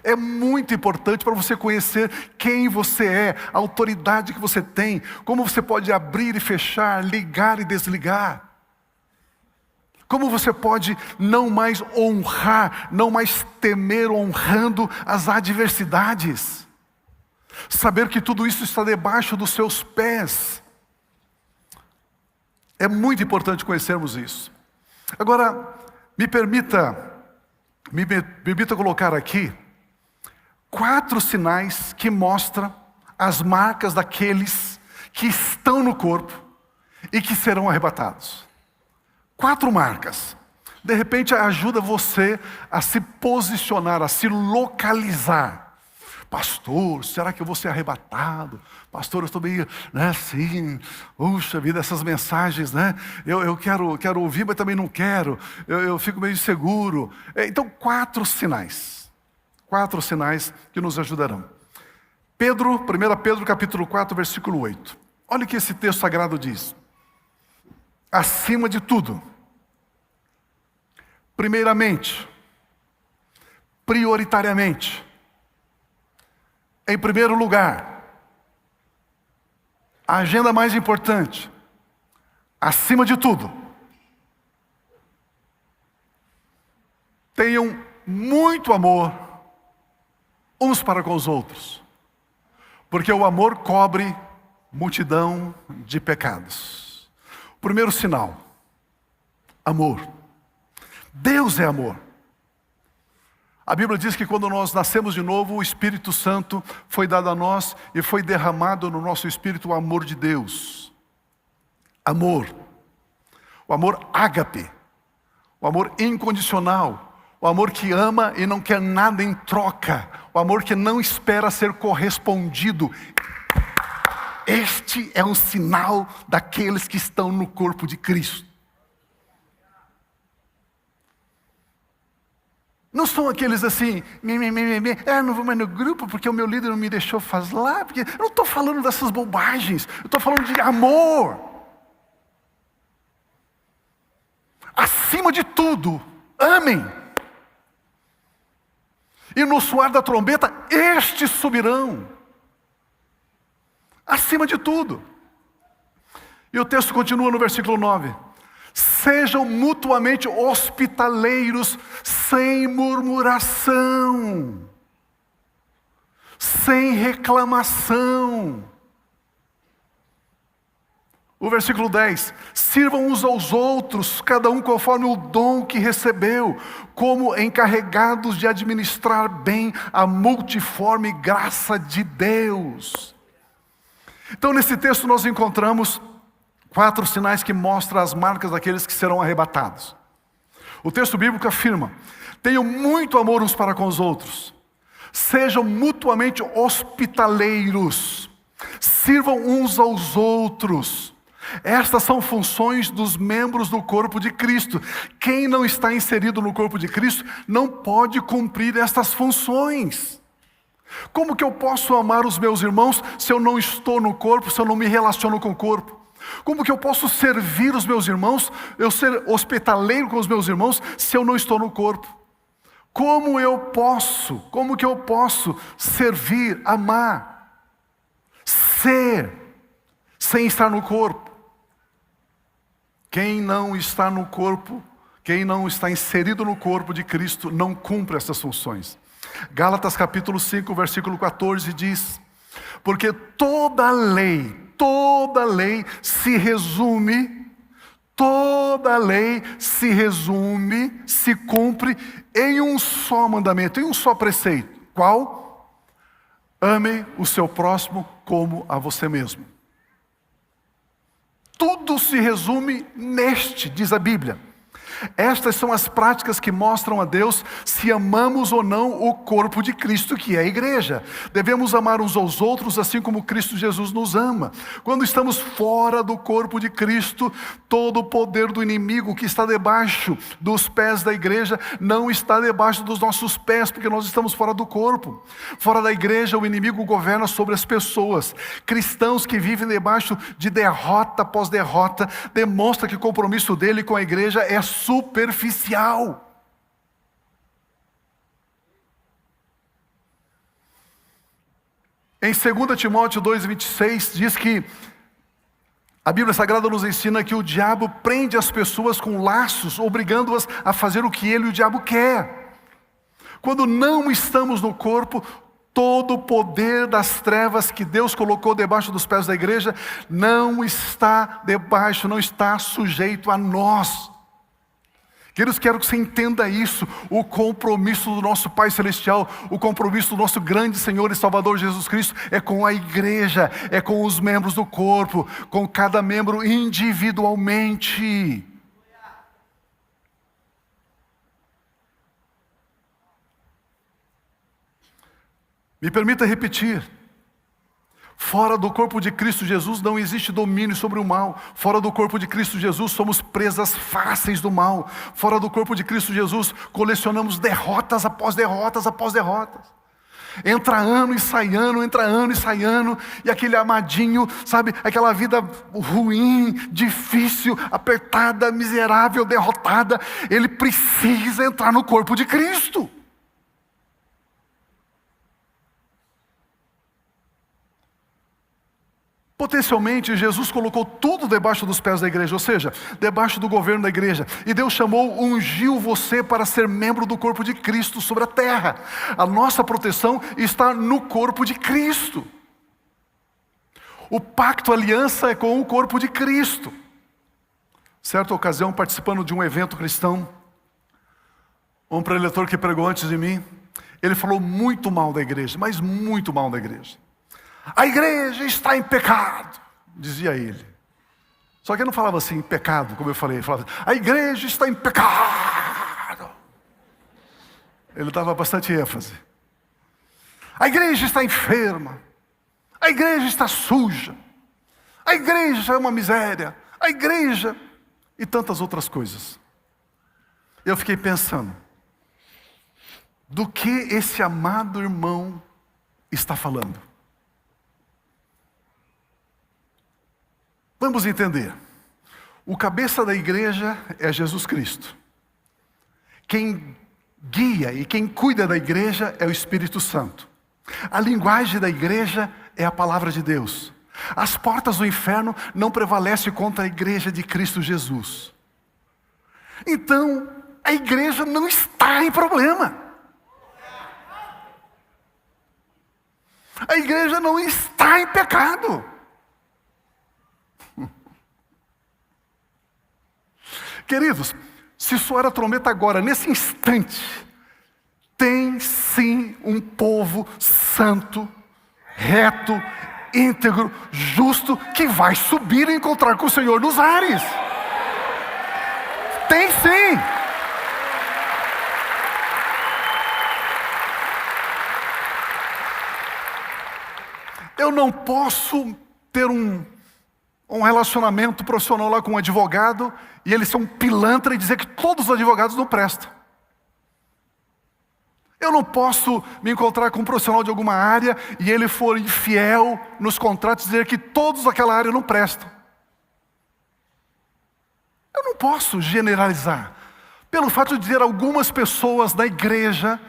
É muito importante para você conhecer quem você é, a autoridade que você tem, como você pode abrir e fechar, ligar e desligar. Como você pode não mais honrar, não mais temer honrando as adversidades. Saber que tudo isso está debaixo dos seus pés. É muito importante conhecermos isso. Agora, me permita colocar aqui 4 sinais que mostram as marcas daqueles que estão no corpo e que serão arrebatados. 4 marcas. De repente ajuda você a se posicionar, a se localizar. Pastor, será que eu vou ser arrebatado? Pastor, eu estou meio, assim, puxa vida, essas mensagens, eu quero ouvir, mas também não quero, eu fico meio inseguro. Então, 4 sinais. 4 sinais que nos ajudarão. 1 Pedro capítulo 4, versículo 8. Olha o que esse texto sagrado diz. Acima de tudo, primeiramente, prioritariamente, em primeiro lugar, a agenda mais importante, acima de tudo, tenham muito amor uns para com os outros, porque o amor cobre multidão de pecados. O primeiro sinal, amor. Deus é amor. A Bíblia diz que quando nós nascemos de novo, o Espírito Santo foi dado a nós e foi derramado no nosso espírito o amor de Deus. Amor. O amor ágape. O amor incondicional. O amor que ama e não quer nada em troca. O amor que não espera ser correspondido. Este é um sinal daqueles que estão no corpo de Cristo. Não são aqueles assim, não vou mais no grupo porque o meu líder não me deixou falar. Porque eu não estou falando dessas bobagens, eu estou falando de amor. Acima de tudo, amem. E no soar da trombeta, estes subirão. Acima de tudo. E o texto continua no versículo 9. Sejam mutuamente hospitaleiros, sem murmuração, sem reclamação. O versículo 10. Sirvam uns aos outros, cada um conforme o dom que recebeu, como encarregados de administrar bem a multiforme graça de Deus. Então, nesse texto nós encontramos 4 sinais que mostram as marcas daqueles que serão arrebatados. O texto bíblico afirma: tenham muito amor uns para com os outros, sejam mutuamente hospitaleiros, sirvam uns aos outros. Estas são funções dos membros do corpo de Cristo. Quem não está inserido no corpo de Cristo não pode cumprir estas funções. Como que eu posso amar os meus irmãos se eu não estou no corpo, se eu não me relaciono com o corpo? Como que eu posso servir os meus irmãos, eu ser hospitaleiro com os meus irmãos, se eu não estou no corpo? Como que eu posso servir, amar, ser, sem estar no corpo? Quem não está no corpo, quem não está inserido no corpo de Cristo, não cumpre essas funções. Gálatas capítulo 5, versículo 14 diz: porque toda lei se resume, se cumpre em um só mandamento, em um só preceito. Qual? Ame o seu próximo como a você mesmo. Tudo se resume neste, diz a Bíblia. Estas são as práticas que mostram a Deus se amamos ou não o corpo de Cristo, que é a igreja. Devemos amar uns aos outros assim como Cristo Jesus nos ama. Quando estamos fora do corpo de Cristo, todo o poder do inimigo que está debaixo dos pés da igreja não está debaixo dos nossos pés, porque nós estamos fora do corpo. Fora da igreja, o inimigo governa sobre as pessoas. Cristãos que vivem debaixo de derrota após derrota, demonstra que o compromisso dele com a igreja é superficial. Em 2 Timóteo 2,26 diz que a Bíblia Sagrada nos ensina que o diabo prende as pessoas com laços, obrigando-as a fazer o que ele, o diabo, quer. Quando não estamos no corpo, todo o poder das trevas que Deus colocou debaixo dos pés da igreja não está debaixo, não está sujeito a nós. Queridos, quero que você entenda isso, o compromisso do nosso Pai Celestial, o compromisso do nosso grande Senhor e Salvador Jesus Cristo é com a igreja, é com os membros do corpo, com cada membro individualmente. Me permita repetir. Fora do corpo de Cristo Jesus não existe domínio sobre o mal. Fora do corpo de Cristo Jesus somos presas fáceis do mal. Fora do corpo de Cristo Jesus colecionamos derrotas após derrotas após derrotas. Entra ano e sai ano, entra ano e sai ano. E aquele amadinho, sabe, aquela vida ruim, difícil, apertada, miserável, derrotada, ele precisa entrar no corpo de Cristo. Potencialmente, Jesus colocou tudo debaixo dos pés da igreja, ou seja, debaixo do governo da igreja. E Deus ungiu você para ser membro do corpo de Cristo sobre a terra. A nossa proteção está no corpo de Cristo. O pacto, a aliança é com o corpo de Cristo. Certa ocasião, participando de um evento cristão, um preletor que pregou antes de mim, ele falou muito mal da igreja, mas muito mal da igreja. A igreja está em pecado, dizia ele. Só que ele não falava assim, pecado, como eu falei. Ele falava, a igreja está em pecado. Ele dava bastante ênfase. A igreja está enferma. A igreja está suja. A igreja é uma miséria. A igreja... E tantas outras coisas. Eu fiquei pensando, do que esse amado irmão está falando? Vamos entender. O cabeça da igreja é Jesus Cristo. Quem guia e quem cuida da igreja é o Espírito Santo. A linguagem da igreja é a palavra de Deus. As portas do inferno não prevalecem contra a igreja de Cristo Jesus. Então, a igreja não está em problema. A igreja não está em pecado. Queridos, se soar a trombeta agora, nesse instante, tem sim um povo santo, reto, íntegro, justo, que vai subir e encontrar com o Senhor nos ares. Tem sim. Eu não posso ter um relacionamento profissional lá com um advogado e ele ser um pilantra e dizer que todos os advogados não prestam. Eu não posso me encontrar com um profissional de alguma área e ele for infiel nos contratos e dizer que todos daquela área não prestam. Eu não posso generalizar. Pelo fato de ter algumas pessoas da igreja,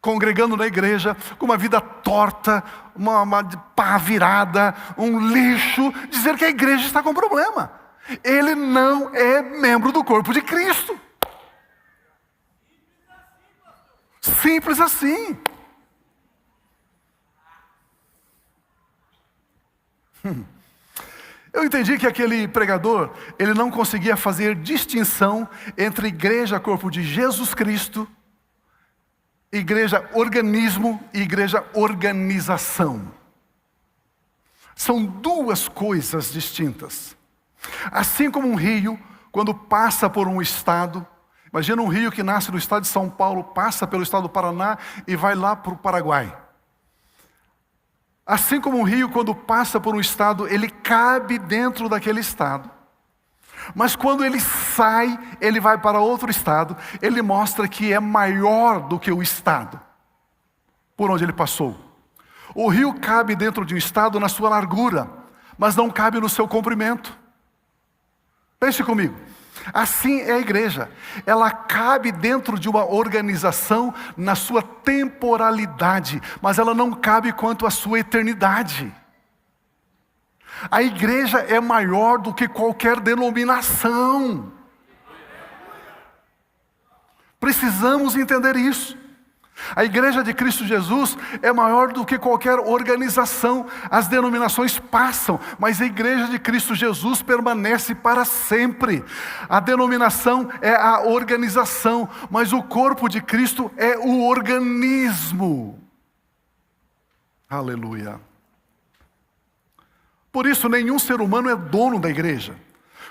congregando na igreja, com uma vida torta, uma pá virada, um lixo, dizer que a igreja está com problema. Ele não é membro do corpo de Cristo. Simples assim. Eu entendi que aquele pregador, ele não conseguia fazer distinção entre igreja, corpo de Jesus Cristo, igreja organismo e igreja organização. São duas coisas distintas. Assim como um rio, quando passa por um estado, imagina um rio que nasce no estado de São Paulo, passa pelo estado do Paraná e vai lá para o Paraguai. Assim como um rio, quando passa por um estado, ele cabe dentro daquele estado. Mas quando ele sai, ele vai para outro estado, ele mostra que é maior do que o estado por onde ele passou. O rio cabe dentro de um estado na sua largura, mas não cabe no seu comprimento. Pense comigo. Assim é a igreja. Ela cabe dentro de uma organização na sua temporalidade, mas ela não cabe quanto à sua eternidade. A igreja é maior do que qualquer denominação. Precisamos entender isso. A igreja de Cristo Jesus é maior do que qualquer organização. As denominações passam, mas a igreja de Cristo Jesus permanece para sempre. A denominação é a organização, mas o corpo de Cristo é o organismo. Aleluia. Por isso, nenhum ser humano é dono da igreja.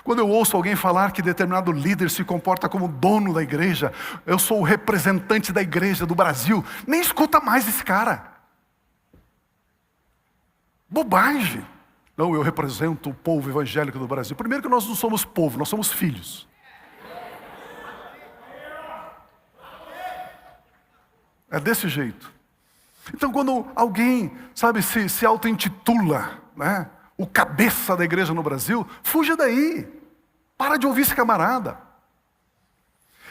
Quando eu ouço alguém falar que determinado líder se comporta como dono da igreja, eu sou o representante da igreja do Brasil, nem escuta mais esse cara. Bobagem. Não, eu represento o povo evangélico do Brasil. Primeiro que nós não somos povo, nós somos filhos. É desse jeito. Então quando alguém, sabe, se auto-intitula, né, o cabeça da igreja no Brasil, fuja daí. Para de ouvir esse camarada.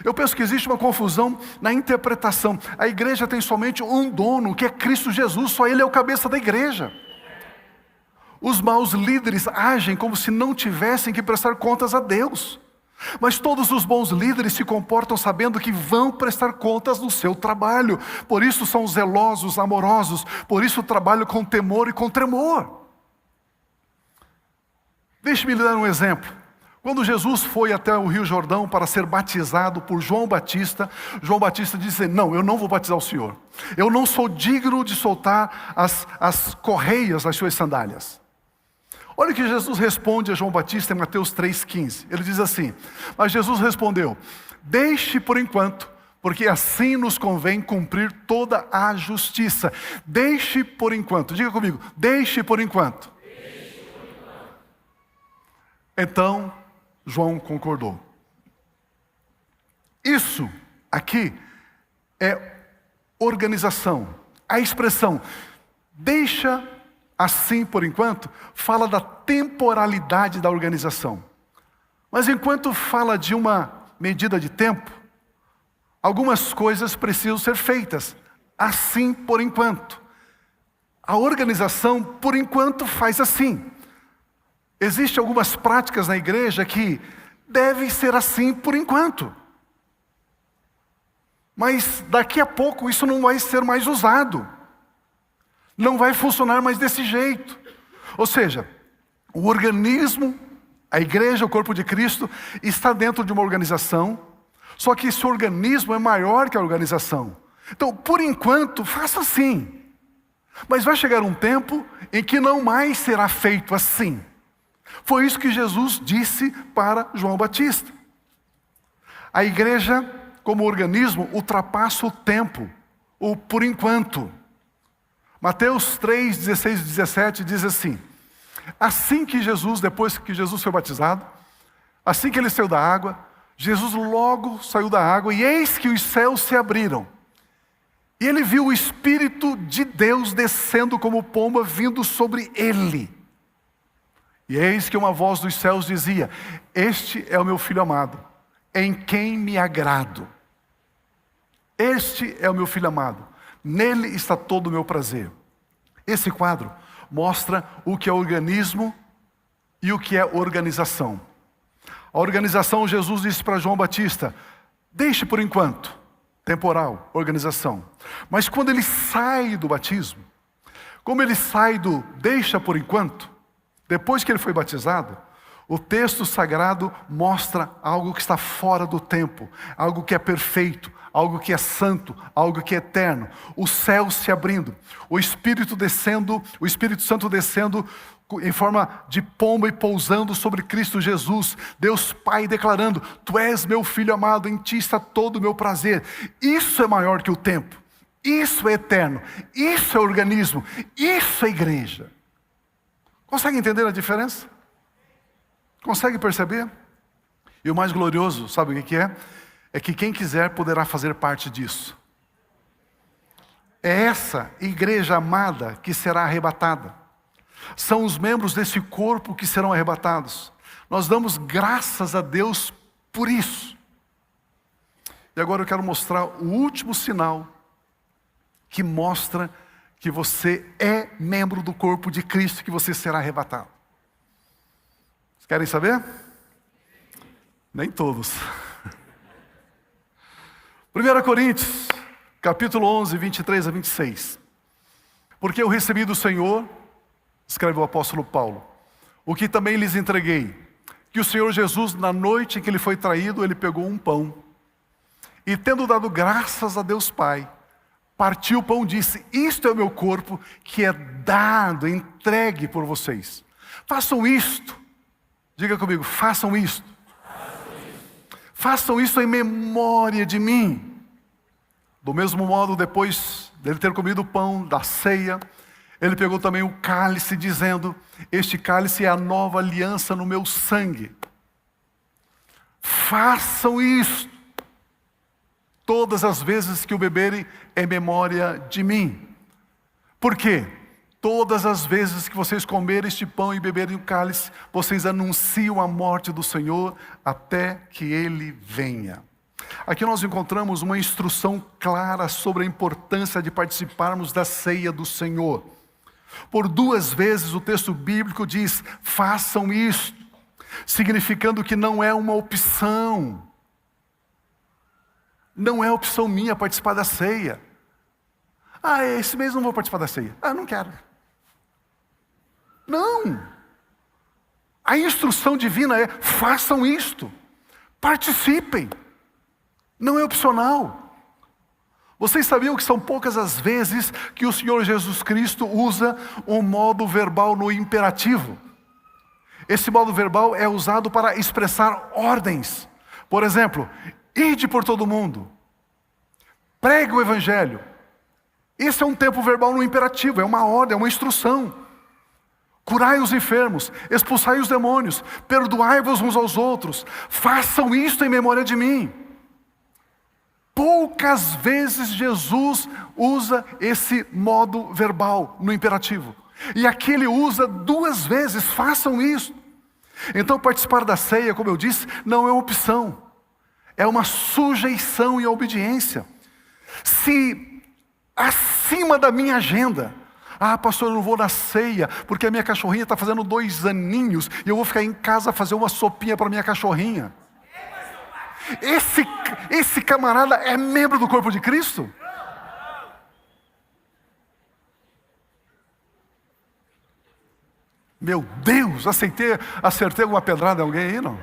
Eu penso que existe uma confusão na interpretação. A igreja tem somente um dono, que é Cristo Jesus, só Ele é o cabeça da igreja. Os maus líderes agem como se não tivessem que prestar contas a Deus. Mas todos os bons líderes se comportam sabendo que vão prestar contas do seu trabalho. Por isso são zelosos, amorosos. Por isso trabalham com temor e com tremor. Deixe-me lhe dar um exemplo. Quando Jesus foi até o Rio Jordão para ser batizado por João Batista disse: não, eu não vou batizar o Senhor. Eu não sou digno de soltar as correias das suas sandálias. Olha o que Jesus responde a João Batista em Mateus 3,15. Ele diz assim: mas Jesus respondeu: deixe por enquanto, porque assim nos convém cumprir toda a justiça. Deixe por enquanto. Diga comigo: deixe por enquanto. Então João concordou. Isso aqui é organização. A expressão deixa assim por enquanto fala da temporalidade da organização. Mas enquanto fala de uma medida de tempo, algumas coisas precisam ser feitas assim por enquanto. A organização por enquanto faz assim. Existem algumas práticas na igreja que devem ser assim por enquanto. Mas daqui a pouco isso não vai ser mais usado. Não vai funcionar mais desse jeito. Ou seja, o organismo, a igreja, o corpo de Cristo, está dentro de uma organização, só que esse organismo é maior que a organização. Então, por enquanto, faça assim. Mas vai chegar um tempo em que não mais será feito assim. Foi isso que Jesus disse para João Batista. A igreja, como organismo, ultrapassa o tempo, o por enquanto. Mateus 3, 16 e 17 diz assim: assim que Jesus, depois que Jesus foi batizado, assim que ele saiu da água, Jesus logo saiu da água e eis que os céus se abriram. E ele viu o Espírito de Deus descendo como pomba vindo sobre ele. E eis que uma voz dos céus dizia: este é o meu filho amado, em quem me agrado. Este é o meu filho amado, nele está todo o meu prazer. Esse quadro mostra o que é organismo e o que é organização. A organização, Jesus disse para João Batista: deixe por enquanto, temporal, organização. Mas quando ele sai do batismo, como ele sai do deixa por enquanto, depois que ele foi batizado, o texto sagrado mostra algo que está fora do tempo, algo que é perfeito, algo que é santo, algo que é eterno. O céu se abrindo, o Espírito descendo, o Espírito Santo descendo em forma de pomba e pousando sobre Cristo Jesus. Deus Pai declarando: tu és meu filho amado, em ti está todo o meu prazer. Isso é maior que o tempo, isso é eterno, isso é organismo, isso é igreja. Consegue entender a diferença? Consegue perceber? E o mais glorioso, sabe o que é? É que quem quiser poderá fazer parte disso. É essa igreja amada que será arrebatada. São os membros desse corpo que serão arrebatados. Nós damos graças a Deus por isso. E agora eu quero mostrar o último sinal que mostra que você é membro do corpo de Cristo, que você será arrebatado. Vocês querem saber? Nem todos. 1 Coríntios, capítulo 11, 23 a 26. Porque eu recebi do Senhor, escreve o apóstolo Paulo, o que também lhes entreguei, que o Senhor Jesus, na noite em que ele foi traído, ele pegou um pão, e tendo dado graças a Deus Pai, partiu o pão e disse: isto é o meu corpo, que é dado, entregue por vocês. Façam isto. Diga comigo, façam isto. Façam isso em memória de mim. Do mesmo modo, depois dele ter comido o pão da ceia, ele pegou também o cálice, dizendo: este cálice é a nova aliança no meu sangue. Façam isto todas as vezes que o beberem em memória de mim. Por quê? Todas as vezes que vocês comerem este pão e beberem o cálice, vocês anunciam a morte do Senhor até que Ele venha. Aqui nós encontramos uma instrução clara sobre a importância de participarmos da ceia do Senhor. Por 2 vezes o texto bíblico diz: façam isto, significando que não é uma opção. Não é opção minha participar da ceia. Esse mês não vou participar da ceia. Não quero. Não. A instrução divina é: façam isto. Participem. Não é opcional. Vocês sabiam que são poucas as vezes que o Senhor Jesus Cristo usa um modo verbal no imperativo? Esse modo verbal é usado para expressar ordens. Por exemplo, ide por todo mundo. Pregue o evangelho. Esse é um tempo verbal no imperativo, é uma ordem, é uma instrução. Curai os enfermos, expulsai os demônios, perdoai-vos uns aos outros. Façam isto em memória de mim. Poucas vezes Jesus usa esse modo verbal no imperativo. E aqui ele usa 2 vezes, façam isso. Então participar da ceia, como eu disse, não é uma opção. É uma sujeição e obediência. Se acima da minha agenda, pastor, eu não vou na ceia, porque a minha cachorrinha está fazendo 2 aninhos, e eu vou ficar em casa fazer uma sopinha para minha cachorrinha. Esse camarada é membro do corpo de Cristo? Meu Deus, acertei alguma pedrada em alguém aí, não?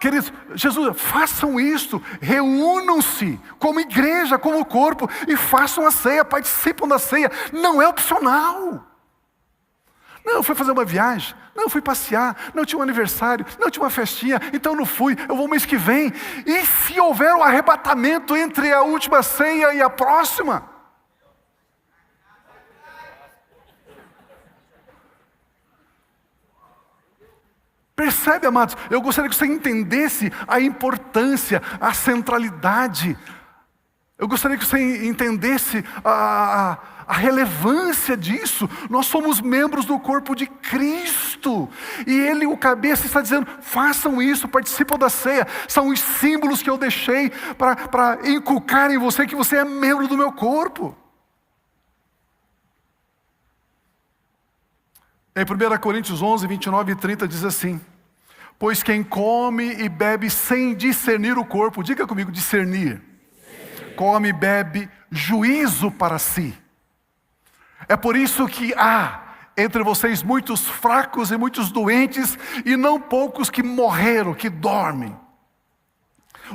Queridos, Jesus, façam isto, reúnam-se como igreja, como corpo, e façam a ceia, participam da ceia, não é opcional. Não, eu fui fazer uma viagem, não, eu fui passear, não, tinha um aniversário, não, tinha uma festinha, então não fui, eu vou mês que vem. E se houver um arrebatamento entre a última ceia e a próxima? Percebe, amados? Eu gostaria que você entendesse a importância, a centralidade. Eu gostaria que você entendesse a relevância disso. Nós somos membros do corpo de Cristo. E Ele, o cabeça, está dizendo: façam isso, participam da ceia. São os símbolos que eu deixei para inculcar em você que você é membro do meu corpo. Em 1 Coríntios 11, 29 e 30 diz assim: pois quem come e bebe sem discernir o corpo, diga comigo, discernir, come e bebe juízo para si. É por isso que há entre vocês muitos fracos e muitos doentes, e não poucos que morreram, que dormem.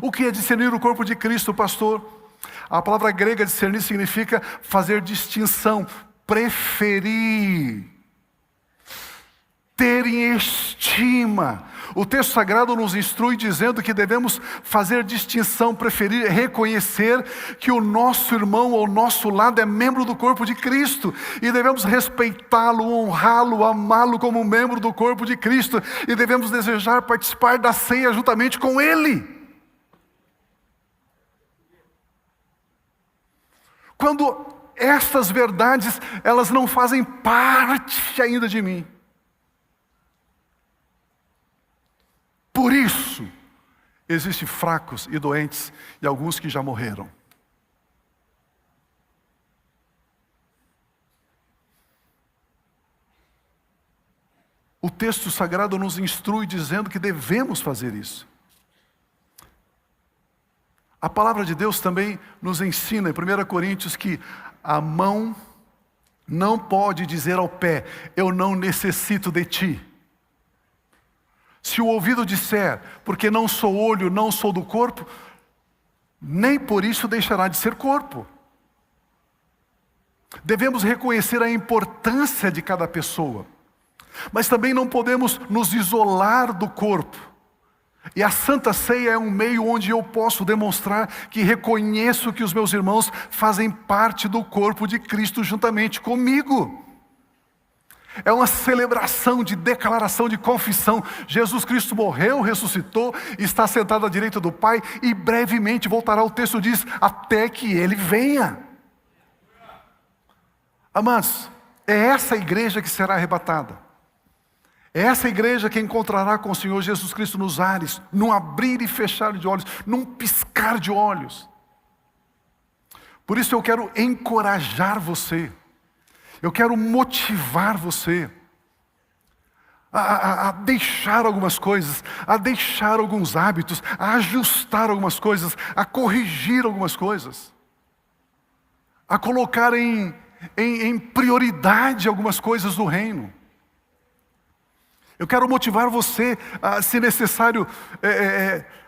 O que é discernir o corpo de Cristo, pastor? A palavra grega discernir significa fazer distinção, preferir, ter em estima. O texto sagrado nos instrui dizendo que devemos fazer distinção, preferir, reconhecer que o nosso irmão ao nosso lado é membro do corpo de Cristo, e devemos respeitá-lo, honrá-lo, amá-lo como membro do corpo de Cristo, e devemos desejar participar da ceia juntamente com ele. Quando estas verdades, elas não fazem parte ainda de mim, isso, existem fracos e doentes e alguns que já morreram. O texto sagrado nos instrui dizendo que devemos fazer isso. A palavra de Deus também nos ensina, em 1 Coríntios, que a mão não pode dizer ao pé, eu não necessito de ti. Se o ouvido disser, porque não sou olho, não sou do corpo, nem por isso deixará de ser corpo. Devemos reconhecer a importância de cada pessoa, mas também não podemos nos isolar do corpo. E a Santa Ceia é um meio onde eu posso demonstrar que reconheço que os meus irmãos fazem parte do corpo de Cristo juntamente comigo. É uma celebração de declaração, de confissão. Jesus Cristo morreu, ressuscitou, está sentado à direita do Pai e brevemente voltará, o texto diz, até que Ele venha. Amados, é essa igreja que será arrebatada. É essa igreja que encontrará com o Senhor Jesus Cristo nos ares, num abrir e fechar de olhos, num piscar de olhos. Por isso eu quero encorajar você, eu quero motivar você a deixar algumas coisas, a deixar alguns hábitos, a ajustar algumas coisas, a corrigir algumas coisas, a colocar em prioridade algumas coisas do reino. Eu quero motivar você a, se necessário,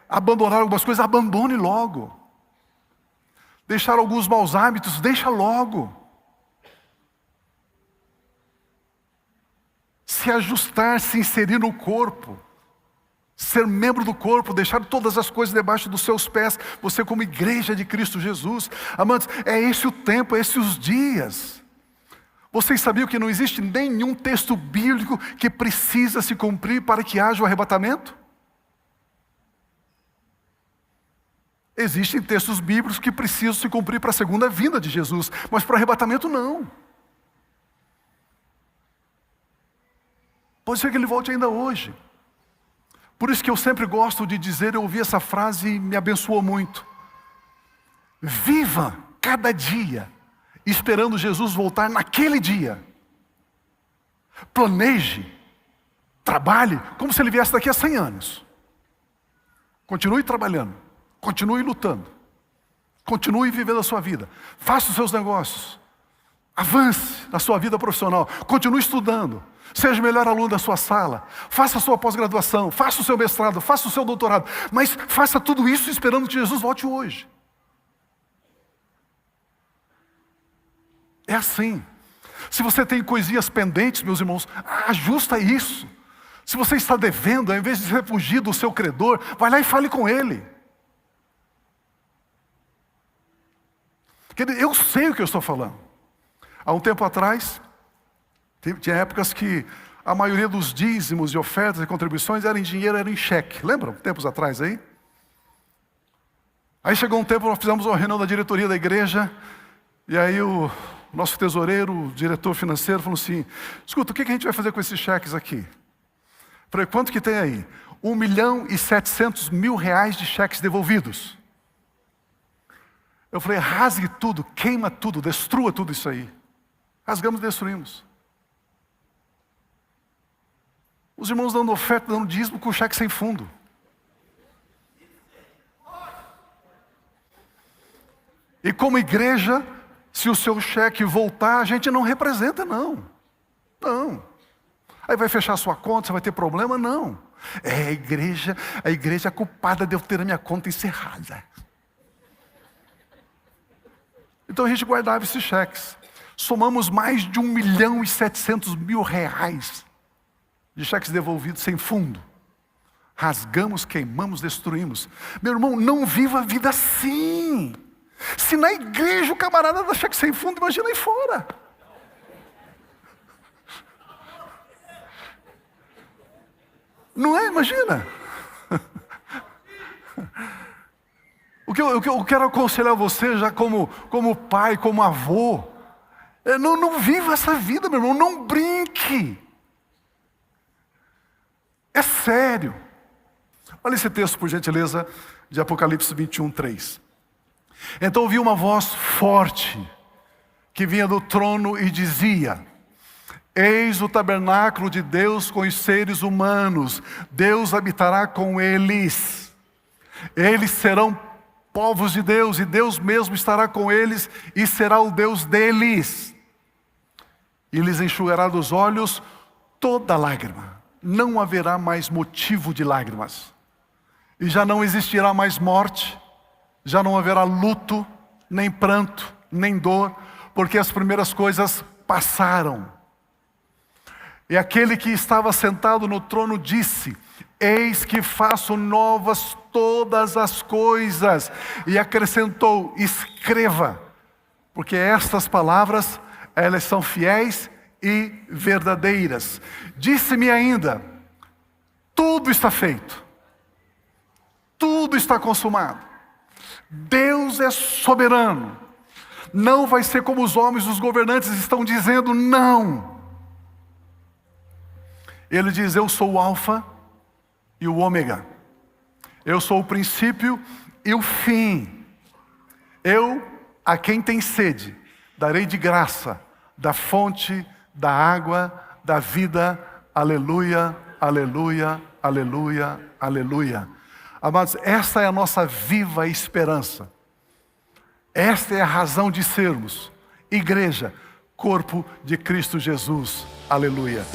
abandonar algumas coisas, abandone logo. Deixar alguns maus hábitos, deixa logo. Se ajustar, se inserir no corpo. Ser membro do corpo, deixar todas as coisas debaixo dos seus pés. Você como igreja de Cristo Jesus. Amados, é esse o tempo, é esses os dias. Vocês sabiam que não existe nenhum texto bíblico que precisa se cumprir para que haja o arrebatamento? Existem textos bíblicos que precisam se cumprir para a segunda vinda de Jesus, mas para o arrebatamento não. Pode ser que ele volte ainda hoje. Por isso que eu sempre gosto de dizer, eu ouvi essa frase e me abençoou muito. Viva cada dia esperando Jesus voltar naquele dia. Planeje, trabalhe como se ele viesse daqui a 100 anos. Continue trabalhando, continue lutando, continue vivendo a sua vida, faça os seus negócios, avance na sua vida profissional, continue estudando, seja o melhor aluno da sua sala, faça a sua pós-graduação, faça o seu mestrado, faça o seu doutorado, mas faça tudo isso esperando que Jesus volte hoje. É assim. Se você tem coisinhas pendentes, meus irmãos, ajusta isso. Se você está devendo, ao invés de se fugir do seu credor, vai lá e fale com ele. Eu sei o que eu estou falando. Há um tempo atrás, tinha épocas que a maioria dos dízimos e ofertas e contribuições era em dinheiro, era em cheque. Lembram? Tempos atrás aí? Aí chegou um tempo, nós fizemos uma reunião da diretoria da igreja, e aí o nosso tesoureiro, o diretor financeiro, falou assim, escuta, o que a gente vai fazer com esses cheques aqui? Falei, quanto que tem aí? 1.700.000 reais de cheques devolvidos. Eu falei, rasgue tudo, queima tudo, destrua tudo isso aí. Rasgamos e destruímos. Os irmãos dando oferta, dando dízimo com cheque sem fundo. E como igreja, se o seu cheque voltar, a gente não representa, não. Não. Aí vai fechar a sua conta, você vai ter problema? Não. É a igreja é culpada de eu ter a minha conta encerrada. Então a gente guardava esses cheques. Somamos mais de 1.700.000 reais de cheques devolvidos sem fundo. Rasgamos, queimamos, destruímos. Meu irmão, não viva a vida assim. Se na igreja o camarada dá cheque sem fundo, imagina aí fora. Não é? Imagina. O que eu quero aconselhar você, já como pai, como avô, não viva essa vida, meu irmão, não brinque. É sério. Olha esse texto, por gentileza, de Apocalipse 21, 3. Então ouvi uma voz forte que vinha do trono e dizia: eis o tabernáculo de Deus com os seres humanos. Deus habitará com eles. Eles serão povos de Deus, e Deus mesmo estará com eles e será o Deus deles. E lhes enxugará dos olhos toda lágrima. Não haverá mais motivo de lágrimas. E já não existirá mais morte, já não haverá luto, nem pranto, nem dor, porque as primeiras coisas passaram. E aquele que estava sentado no trono disse: eis que faço novas todas as coisas. E acrescentou: escreva, porque estas palavras, elas são fiéis e verdadeiras. Disse-me ainda: tudo está feito. Tudo está consumado. Deus é soberano. Não vai ser como os homens, os governantes estão dizendo não. Ele diz: eu sou o alfa e o ômega. Eu sou o princípio e o fim. Eu, a quem tem sede, darei de graça da fonte da água da vida. Aleluia, aleluia, aleluia, aleluia. Amados, esta é a nossa viva esperança. Esta é a razão de sermos igreja, corpo de Cristo Jesus. Aleluia.